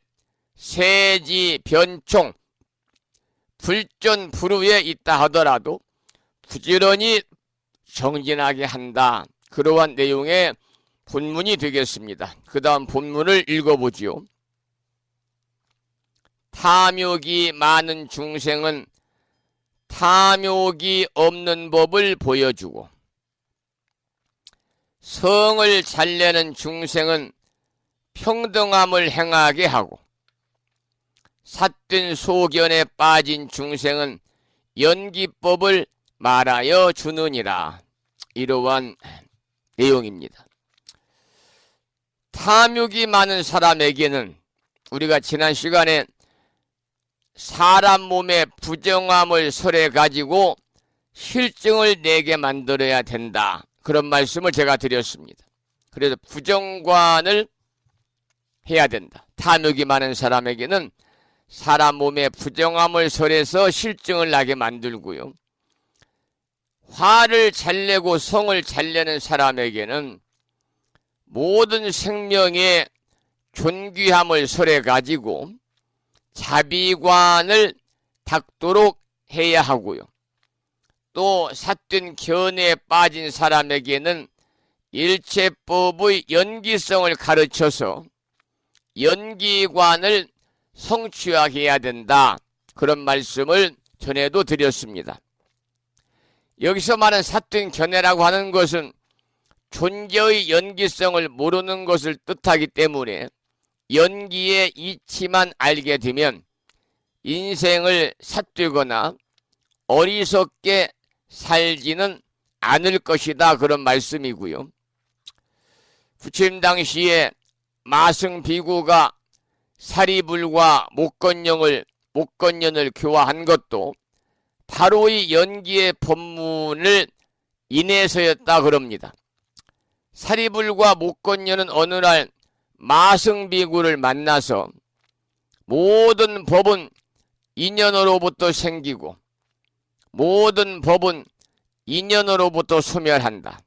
세지 변총, 불전불후에 있다 하더라도 부지런히 정진하게 한다, 그러한 내용의 본문이 되겠습니다. 그 다음 본문을 읽어보지요. 탐욕이 많은 중생은 탐욕이 없는 법을 보여주고, 성을 잘 내는 중생은 평등함을 행하게 하고, 삿된 소견에 빠진 중생은 연기법을 말하여 주느니라. 이러한 내용입니다. 탐욕이 많은 사람에게는 우리가 지난 시간에 사람 몸의 부정함을 설해 가지고 실증을 내게 만들어야 된다, 그런 말씀을 제가 드렸습니다. 그래서 부정관을 해야 된다. 탐욕이 많은 사람에게는 사람 몸의 부정함을 설해서 실증을 나게 만들고요. 화를 잘 내고 성을 잘 내는 사람에게는 모든 생명의 존귀함을 설해 가지고 자비관을 닦도록 해야 하고요. 또 삿된 견해에 빠진 사람에게는 일체법의 연기성을 가르쳐서 연기관을 성취하게 해야 된다, 그런 말씀을 전에도 드렸습니다. 여기서 말하는 사된 견해라고 하는 것은 존재의 연기성을 모르는 것을 뜻하기 때문에 연기의 이치만 알게 되면 인생을 삿되거나 어리석게 살지는 않을 것이다, 그런 말씀이고요. 부처님 당시에 마승비구가 사리불과 목건년을 교화한 것도 바로 이 연기의 법문을 인해서였다 그럽니다. 사리불과 목건년은 어느 날 마승비구를 만나서 모든 법은 인연으로부터 생기고 모든 법은 인연으로부터 소멸한다.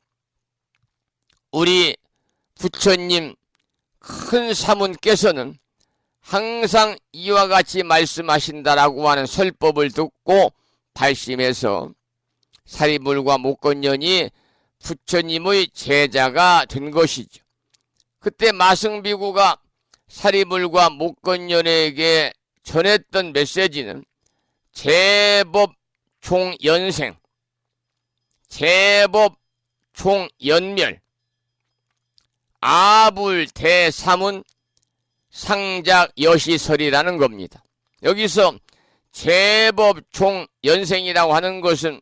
우리 부처님 큰 사문께서는 항상 이와 같이 말씀하신다라고 하는 설법을 듣고 발심해서 사리불과 목건년이 부처님의 제자가 된 것이죠. 그때 마승비구가 사리불과 목건년에게 전했던 메시지는 제법 총연생, 제법 총연멸, 아불대사문 상작 여시설이라는 겁니다. 여기서 제법 총연생이라고 하는 것은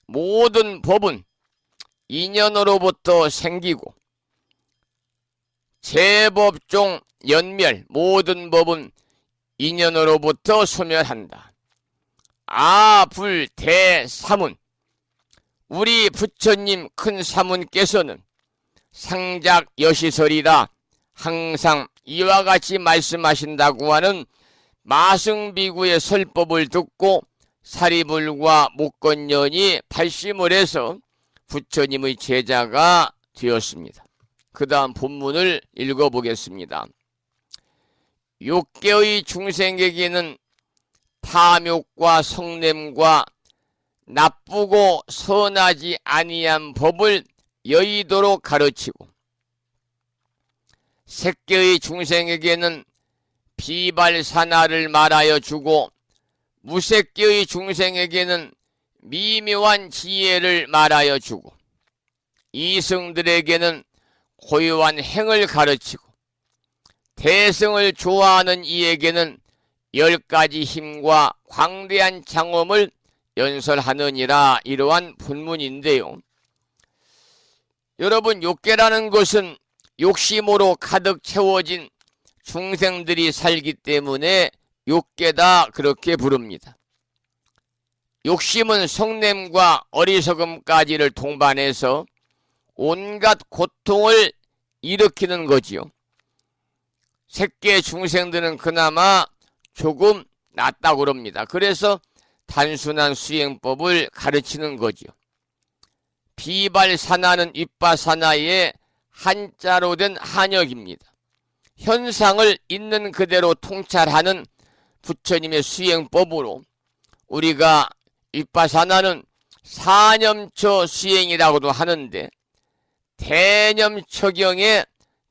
모든 법은 인연으로부터 생기고 제법종 연멸, 모든 법은 인연으로부터 소멸한다. 아불대사문, 우리 부처님 큰 사문께서는 상작 여시설이라 항상 이와 같이 말씀하신다고 하는 마승비구의 설법을 듣고 사리불과 목건년이 발심을 해서 부처님의 제자가 되었습니다. 그 다음 본문을 읽어보겠습니다. 욕계의 중생에게는 탐욕과 성냄과 나쁘고 선하지 아니한 법을 여의도록 가르치고, 색계의 중생에게는 비발사나를 말하여 주고, 무색계의 중생에게는 미묘한 지혜를 말하여 주고, 이승들에게는 고유한 행을 가르치고, 대승을 좋아하는 이에게는 10가지 힘과 광대한 장엄을 연설하느니라. 이러한 본문인데요. 여러분, 욕계라는 것은 욕심으로 가득 채워진 중생들이 살기 때문에 욕계다 그렇게 부릅니다. 욕심은 성냄과 어리석음까지를 동반해서 온갖 고통을 일으키는 거지요. 색계 중생들은 그나마 조금 낫다고 그럽니다. 그래서 단순한 수행법을 가르치는 거지요. 비발사나는 윗바사나의 한자로 된 한역입니다. 현상을 있는 그대로 통찰하는 부처님의 수행법으로 우리가 윗바사나는 사념처 수행이라고도 하는데 대념처경에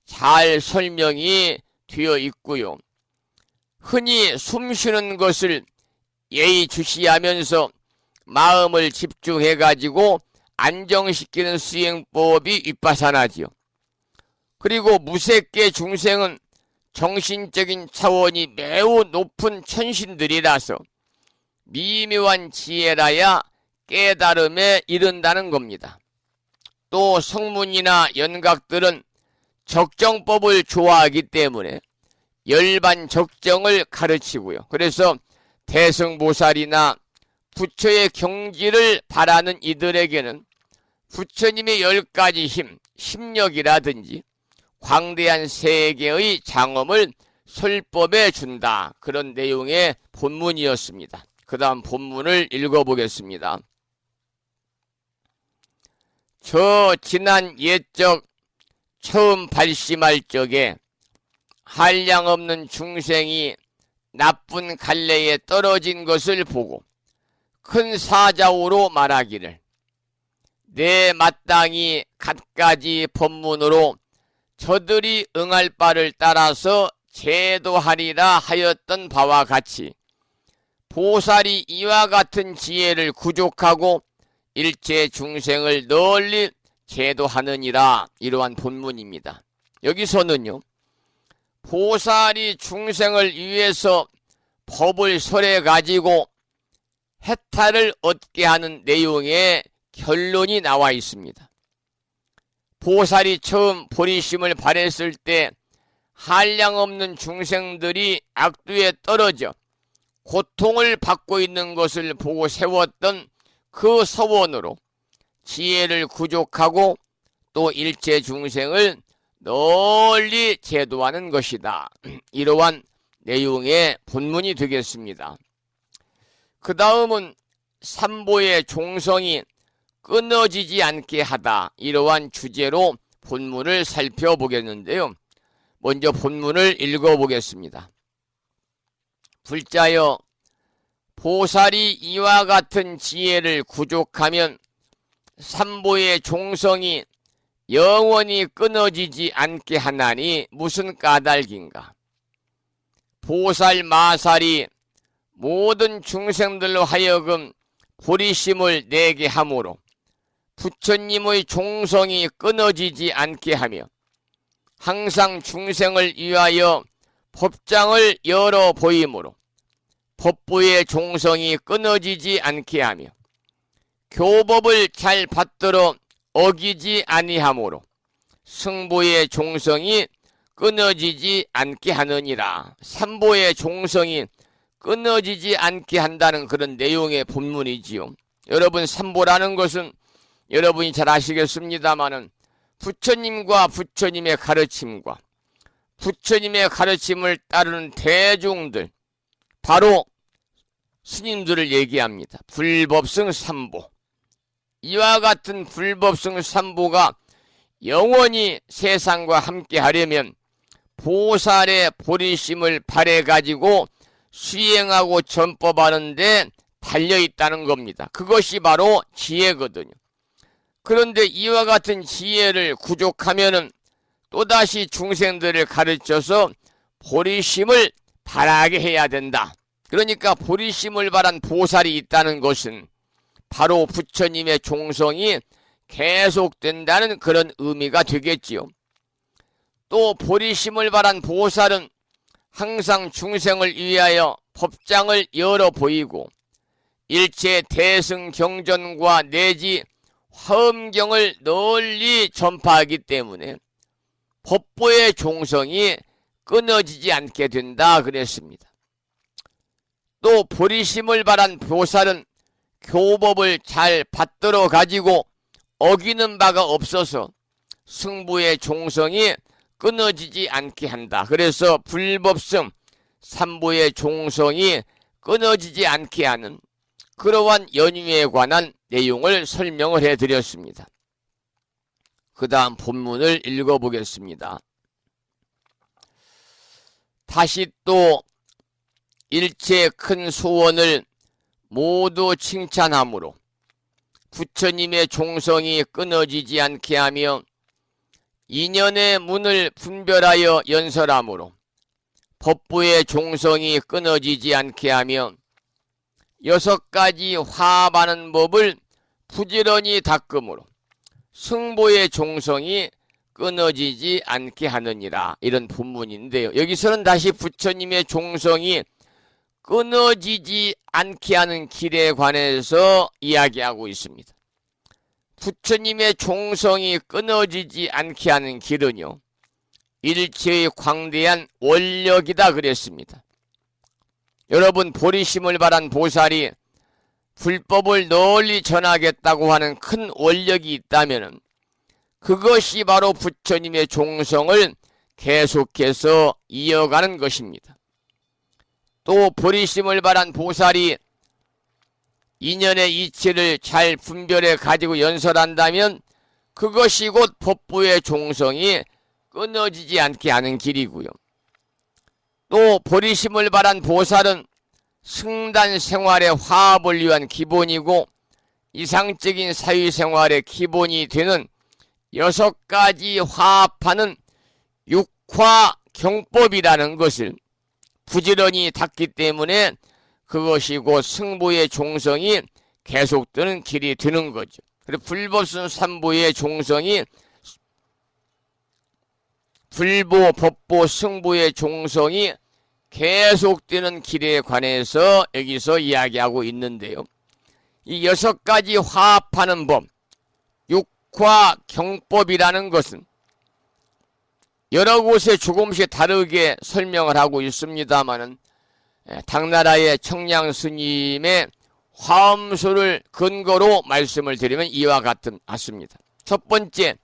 잘 설명이 되어 있고요. 흔히 숨쉬는 것을 예의주시하면서 마음을 집중해가지고 안정시키는 수행법이 윗바사나지요. 그리고 무색계 중생은 정신적인 차원이 매우 높은 천신들이라서 미묘한 지혜라야 깨달음에 이른다는 겁니다. 또 성문이나 연각들은 적정법을 좋아하기 때문에 열반 적정을 가르치고요. 그래서 대승보살이나 부처의 경지를 바라는 이들에게는 부처님의 10가지 힘, 심력이라든지 광대한 세계의 장엄을 설법해 준다. 그런 내용의 본문이었습니다. 그 다음 본문을 읽어보겠습니다. 저 지난 옛적 처음 발심할 적에 한량없는 중생이 나쁜 갈래에 떨어진 것을 보고 큰 사자우로 말하기를, 내 마땅히 갖가지 법문으로 저들이 응할 바를 따라서 제도하리라 하였던 바와 같이 보살이 이와 같은 지혜를 구족하고 일체 중생을 널리 제도하느니라. 이러한 본문입니다. 여기서는요, 보살이 중생을 위해서 법을 설해 가지고 해탈을 얻게 하는 내용의 결론이 나와 있습니다. 보살이 처음 보리심을 발했을 때 한량없는 중생들이 악도에 떨어져 고통을 받고 있는 것을 보고 세웠던 그 서원으로 지혜를 구족하고 또 일체 중생을 널리 제도하는 것이다. 이러한 내용의 본문이 되겠습니다. 그 다음은 삼보의 종성이 끊어지지 않게 하다. 이러한 주제로 본문을 살펴보겠는데요. 먼저 본문을 읽어보겠습니다. 불자여, 보살이 이와 같은 지혜를 구족하면 삼보의 종성이 영원히 끊어지지 않게 하나니 무슨 까닭인가? 보살 마살이 모든 중생들로 하여금 보리심을 내게 하므로 부처님의 종성이 끊어지지 않게 하며 항상 중생을 위하여 법장을 열어 보이므로 법부의 종성이 끊어지지 않게 하며 교법을 잘 받들어 어기지 아니하므로 승보의 종성이 끊어지지 않게 하느니라. 삼보의 종성이 끊어지지 않게 한다는 그런 내용의 본문이지요. 여러분, 삼보라는 것은 여러분이 잘 아시겠습니다마는 부처님과 부처님의 가르침과 부처님의 가르침을 따르는 대중들, 바로 스님들을 얘기합니다. 불법승 삼보. 이와 같은 불법승 삼보가 영원히 세상과 함께 하려면 보살의 보리심을 발해가지고 수행하고 전법하는데 달려있다는 겁니다. 그것이 바로 지혜거든요. 그런데 이와 같은 지혜를 구족하면은 또다시 중생들을 가르쳐서 보리심을 발하게 해야 된다. 그러니까 보리심을 발한 보살이 있다는 것은 바로 부처님의 종성이 계속된다는 그런 의미가 되겠지요. 또 보리심을 발한 보살은 항상 중생을 위하여 법장을 열어 보이고 일체 대승경전과 내지 화엄경을 널리 전파하기 때문에 법보의 종성이 끊어지지 않게 된다 그랬습니다. 또 보리심을 발한 보살은 교법을 잘 받들어 가지고 어기는 바가 없어서 승부의 종성이 끊어지지 않게 한다. 그래서 불법성 삼보의 종성이 끊어지지 않게 하는 그러한 연유에 관한 내용을 설명을 해드렸습니다. 그 다음 본문을 읽어보겠습니다. 다시 또 일체 큰 소원을 모두 칭찬하므로 부처님의 종성이 끊어지지 않게 하며 인연의 문을 분별하여 연설하므로 법부의 종성이 끊어지지 않게 하며 6가지 화합하는 법을 부지런히 닦음으로 승보의 종성이 끊어지지 않게 하느니라. 이런 본문인데요. 여기서는 다시 부처님의 종성이 끊어지지 않게 하는 길에 관해서 이야기하고 있습니다. 부처님의 종성이 끊어지지 않게 하는 길은요, 일체의 광대한 원력이다 그랬습니다. 여러분, 보리심을 발한 보살이 불법을 널리 전하겠다고 하는 큰 원력이 있다면 그것이 바로 부처님의 종성을 계속해서 이어가는 것입니다. 또 보리심을 발한 보살이 인연의 이치를 잘 분별해 가지고 연설한다면 그것이 곧 법부의 종성이 끊어지지 않게 하는 길이고요. 또 보리심을 발한 보살은 승단 생활의 화합을 위한 기본이고 이상적인 사회생활의 기본이 되는 6가지 화합하는 육화경법이라는 것을 부지런히 닦기 때문에 그것이 곧 승부의 종성이 계속되는 길이 되는 거죠. 그리고 불법순 삼부의 종성이 불보, 법보, 승부의 종성이 계속되는 길에 관해서 여기서 이야기하고 있는데요. 이 6가지 화합하는 법, 육화경법이라는 것은 여러 곳에 조금씩 다르게 설명을 하고 있습니다마는 당나라의 청량 스님의 화엄수를 근거로 말씀을 드리면 이와 같습니다. 첫 번째,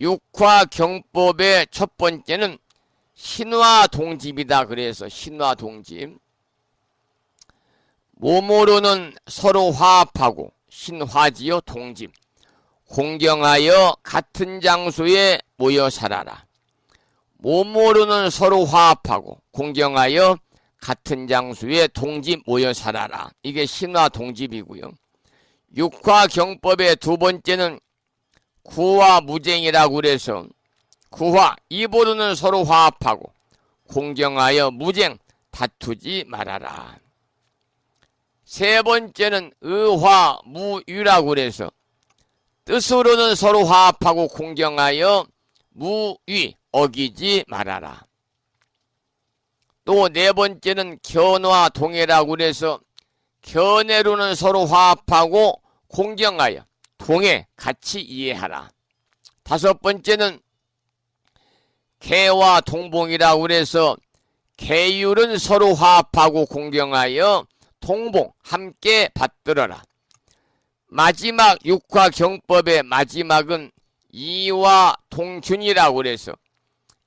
육화경법의 첫 번째는 신화동집이다. 그래서 신화동집. 몸으로는 서로 화합하고 신화지요 동집. 공경하여 같은 장소에 모여 살아라. 몸으로는 서로 화합하고 공경하여 같은 장소에 동집 모여 살아라. 이게 신화동집이고요. 육화경법의 두 번째는 구화무쟁이라고 그래서 구화, 입으로는 서로 화합하고 공경하여 무쟁, 다투지 말아라. 세 번째는 의화무유라고 그래서 뜻으로는 서로 화합하고 공경하여 무위, 어기지 말아라. 또 네 번째는 견화동해라고 그래서 견해로는 서로 화합하고 공경하여 동해, 같이 이해하라. 다섯 번째는 개화동봉이라고 그래서 개율은 서로 화합하고 공경하여 동봉, 함께 받들어라. 마지막 육화경법의 마지막은 이화동균이라고 그래서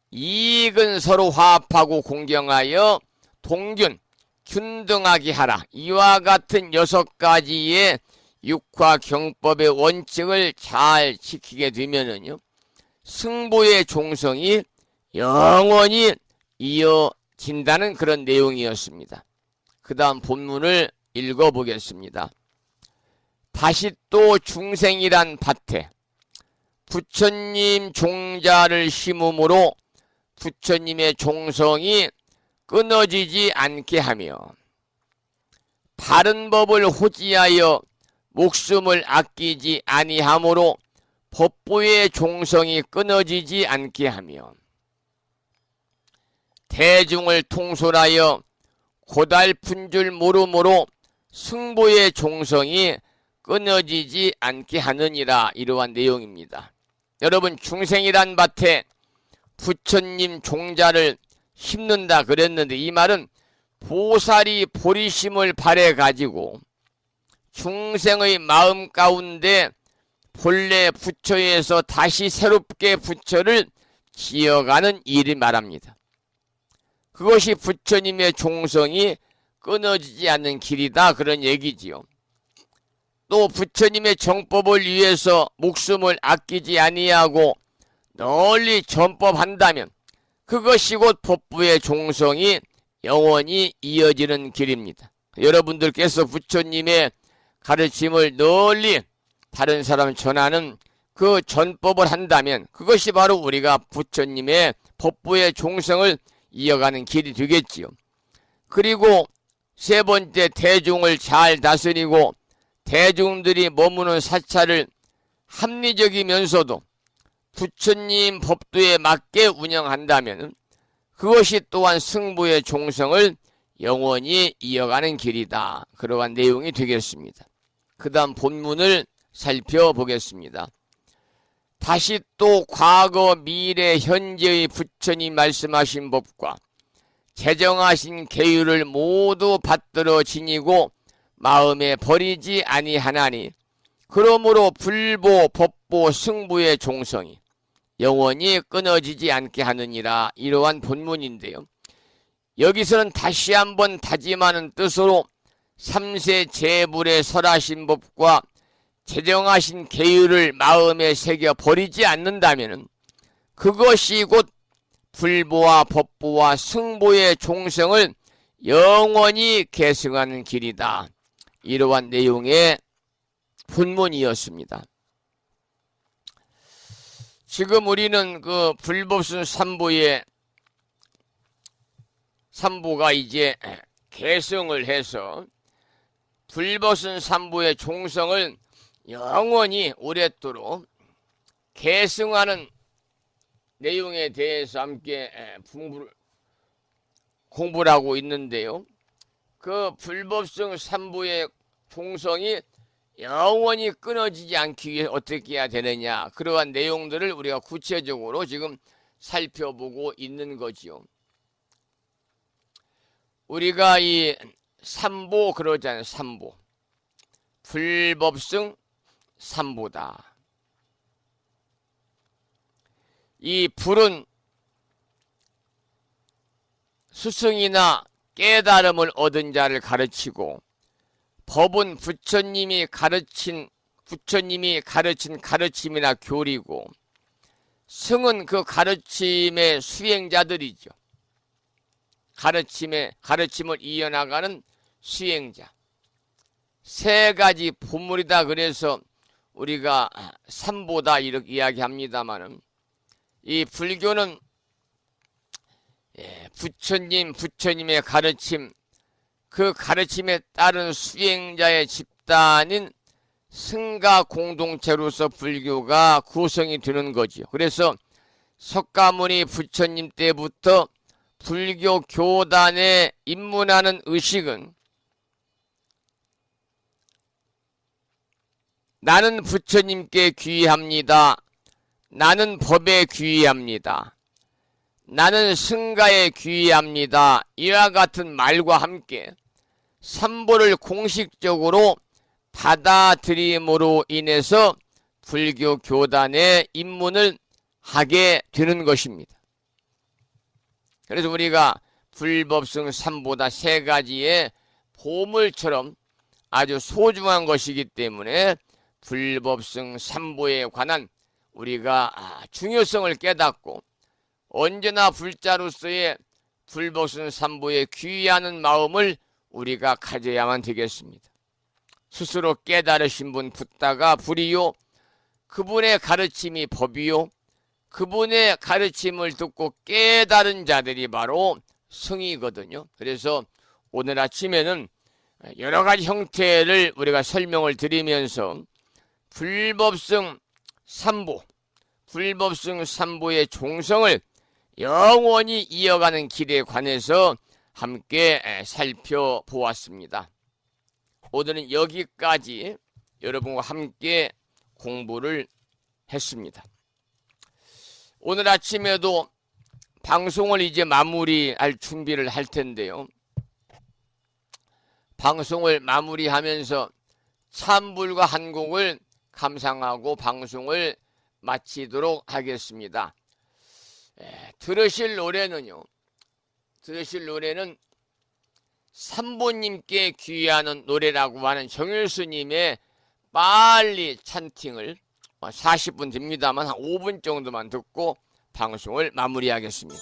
이익은 서로 화합하고 공경하여 동균, 균등하게 하라. 이와 같은 6가지의 육화경법의 원칙을 잘 지키게 되면은요, 승부의 종성이 영원히 이어진다는 그런 내용이었습니다. 그 다음 본문을 읽어보겠습니다. 다시 또 중생이란 밭에 부처님 종자를 심음으로 부처님의 종성이 끊어지지 않게 하며 바른 법을 호지하여 목숨을 아끼지 아니하므로 법보의 종성이 끊어지지 않게 하며 대중을 통솔하여 고달픈 줄 모름으로 승보의 종성이 끊어지지 않게 하느니라. 이러한 내용입니다. 여러분, 중생이란 밭에 부처님 종자를 심는다 그랬는데 이 말은 보살이 보리심을 발해 가지고 중생의 마음 가운데 본래 부처에서 다시 새롭게 부처를 지어가는 일을 말합니다. 그것이 부처님의 종성이 끊어지지 않는 길이다, 그런 얘기지요. 또 부처님의 정법을 위해서 목숨을 아끼지 아니하고 널리 전법한다면 그것이 곧 법부의 종성이 영원히 이어지는 길입니다. 여러분들께서 부처님의 가르침을 널리 다른 사람 전하는 그 전법을 한다면 그것이 바로 우리가 부처님의 법부의 종성을 이어가는 길이 되겠지요. 그리고 세 번째, 대중을 잘 다스리고 대중들이 머무는 사찰을 합리적이면서도 부처님 법도에 맞게 운영한다면 그것이 또한 승부의 종성을 영원히 이어가는 길이다. 그러한 내용이 되겠습니다. 그 다음 본문을 살펴보겠습니다. 다시 또 과거, 미래, 현재의 부처님 말씀하신 법과 제정하신 계율을 모두 받들어 지니고 마음에 버리지 아니하나니 그러므로 불보, 법보, 승부의 종성이 영원히 끊어지지 않게 하느니라. 이러한 본문인데요. 여기서는 다시 한번 다짐하는 뜻으로 삼세 제불에 설하신 법과 제정하신 계율을 마음에 새겨 버리지 않는다면 그것이 곧 불보와 법보와 승보의 종성을 영원히 계승하는 길이다. 이러한 내용의 본문이었습니다. 지금 우리는 그 불법순 3부가 이제 개성을 해서 불법승 삼보의 종성을 영원히 오랫도록 계승하는 내용에 대해서 함께 공부를 하고 있는데요. 그 불법승 삼보의 종성이 영원히 끊어지지 않기 위해 어떻게 해야 되느냐, 그러한 내용들을 우리가 구체적으로 지금 살펴보고 있는 거지요. 우리가 이 삼보 그러잖아요. 삼보. 불법승 삼보다. 이 불은 스승이나 깨달음을 얻은 자를 가르치고, 법은 부처님이 가르친 가르침이나 교리고, 승은 그 가르침의 수행자들이죠. 가르침을 이어나가는 수행자. 세 가지 보물이다. 그래서 우리가 삼보다 이렇게 이야기합니다마는, 이 불교는 부처님의 가르침, 그 가르침에 따른 수행자의 집단인 승가 공동체로서 불교가 구성이 되는 거지요. 그래서 석가모니 부처님 때부터 불교 교단에 입문하는 의식은 나는 부처님께 귀의합니다. 나는 법에 귀의합니다. 나는 승가에 귀의합니다. 이와 같은 말과 함께 삼보를 공식적으로 받아들임으로 인해서 불교 교단에 입문을 하게 되는 것입니다. 그래서 우리가 불법승 삼보다 세 가지의 보물처럼 아주 소중한 것이기 때문에 불법승 삼보에 관한 우리가 중요성을 깨닫고 언제나 불자로서의 불법승 삼보에 귀의하는 마음을 우리가 가져야만 되겠습니다. 스스로 깨달으신 분 붓다가 불이요, 그분의 가르침이 법이요, 그분의 가르침을 듣고 깨달은 자들이 바로 승이거든요. 그래서 오늘 아침에는 여러 가지 형태를 우리가 설명을 드리면서 불법승 삼보, 불법승 삼보의 종성을 영원히 이어가는 길에 관해서 함께 살펴보았습니다. 오늘은 여기까지 여러분과 함께 공부를 했습니다. 오늘 아침에도 방송을 이제 마무리할 준비를 할 텐데요. 방송을 마무리하면서 참불과 한 곡을 감상하고 방송을 마치도록 하겠습니다. 들으실 노래는 삼보님께 귀의하는 노래라고 하는 정일스님의 빨리 찬팅을 40분 됩니다만 한 5분 정도만 듣고 방송을 마무리하겠습니다.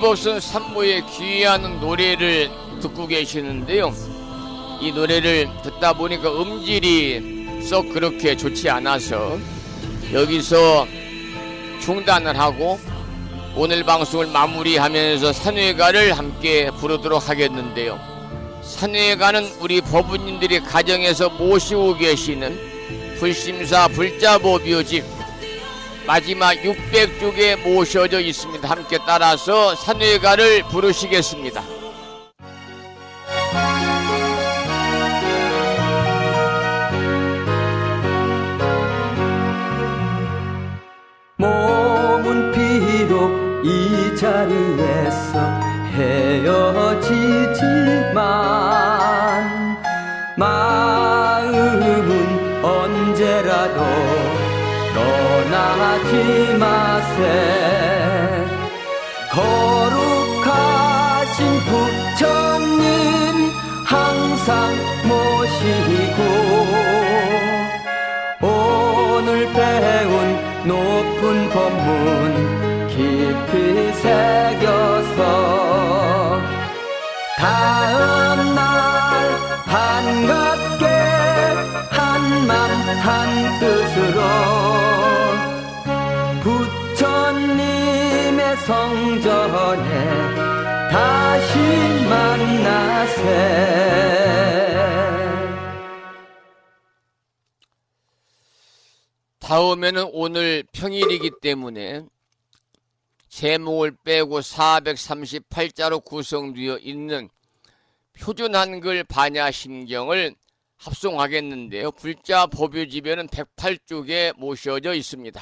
불법성 산모의 귀한 노래를 듣고 계시는데요. 이 노래를 듣다 보니까 음질이 썩 그렇게 좋지 않아서 여기서 중단을 하고 오늘 방송을 마무리하면서 산회가를 함께 부르도록 하겠는데요. 산회가는 우리 법부님들이 가정에서 모시고 계시는 불심사 불자보묘집 마지막 600쪽에 모셔져 있습니다. 함께 따라서 산회가를 부르시겠습니다. 몸은 비록 이 자리에서 헤어지지만 마음은 언제라도 떠나지 마세. 거룩하신 부처님 항상 모시고 오늘 배운 높은 법문 깊이 새겨서 다음날 반갑게 한맘 한뜻으로 부처님의 성전에 다시 만나세. 다음에는 오늘 평일이기 때문에 제목을 빼고 438자로 구성되어 있는 표준 한글 반야심경을 합송하겠는데요. 불자 법요집에는 108쪽에 모셔져 있습니다.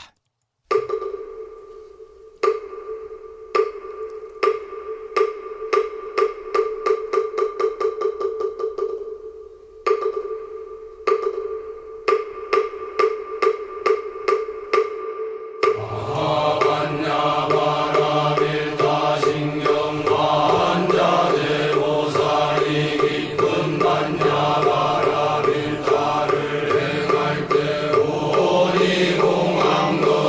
공항도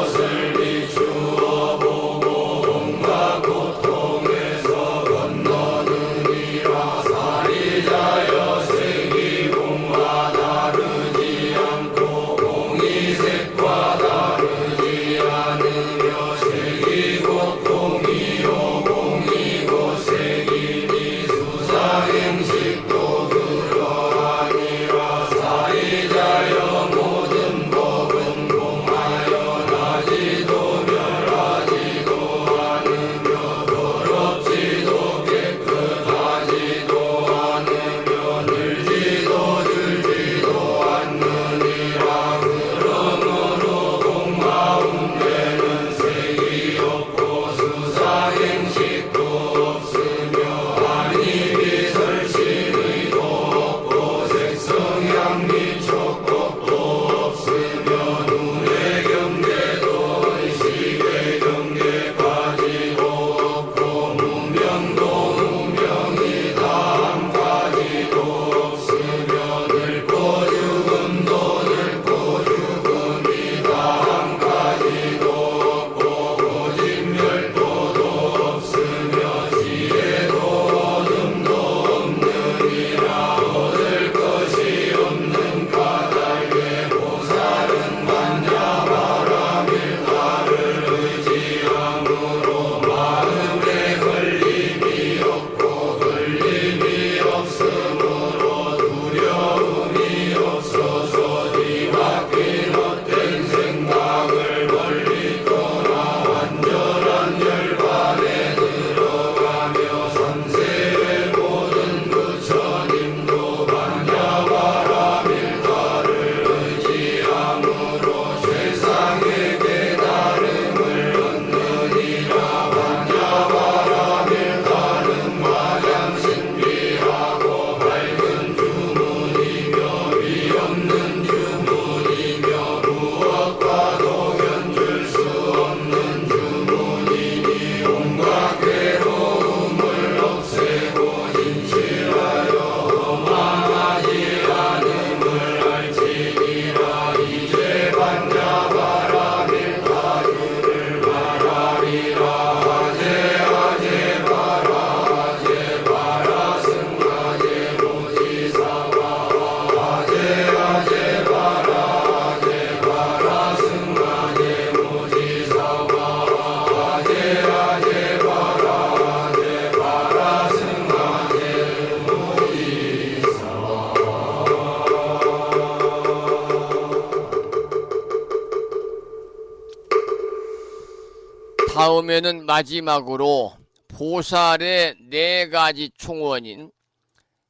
다음에는 마지막으로 보살의 4가지 총원인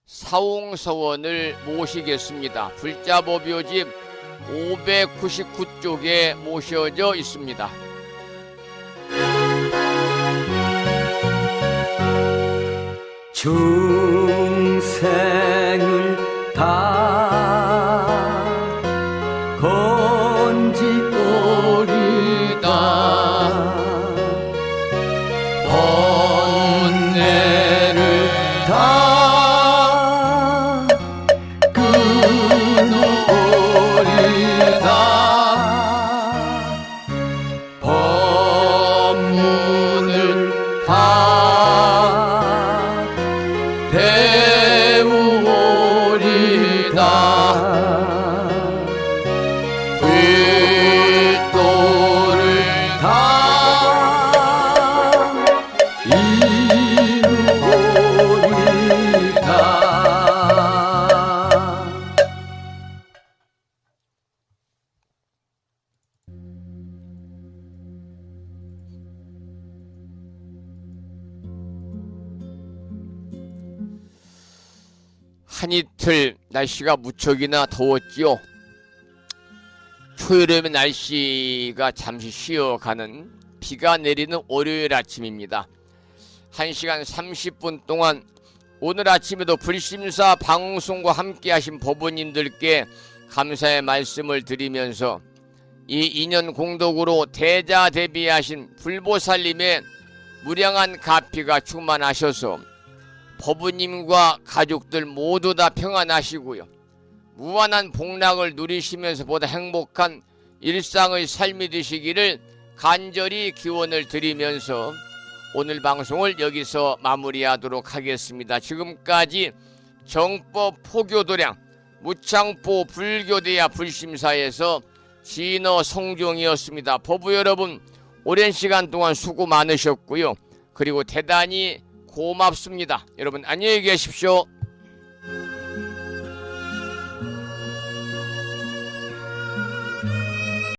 사홍서원을 모시겠습니다. 불자법요집 599쪽에 모셔져 있습니다. 중생을 다 건지오리다 번뇌를 다 끊어오리다 법문을 다 배우오리다 불도를 다 이루오리다 한 이틀 날씨가 무척이나 더웠지요. 초여름의 날씨가 잠시 쉬어가는 비가 내리는 월요일 아침입니다. 1시간 30분 동안 오늘 아침에도 불심사 방송과 함께 하신 법원님들께 감사의 말씀을 드리면서 이 인연 공덕으로 대자대비하신 불보살님의 무량한 가피가 충만하셔서 법부님과 가족들 모두 다 평안하시고요. 무한한 복락을 누리시면서 보다 행복한 일상의 삶이 되시기를 간절히 기원을 드리면서 오늘 방송을 여기서 마무리하도록 하겠습니다. 지금까지 정법 포교도량 무창포 불교대야 불심사에서 진어 성종이었습니다. 법부 여러분 오랜 시간 동안 수고 많으셨고요. 그리고 대단히 고맙습니다. 여러분 안녕히 계십시오.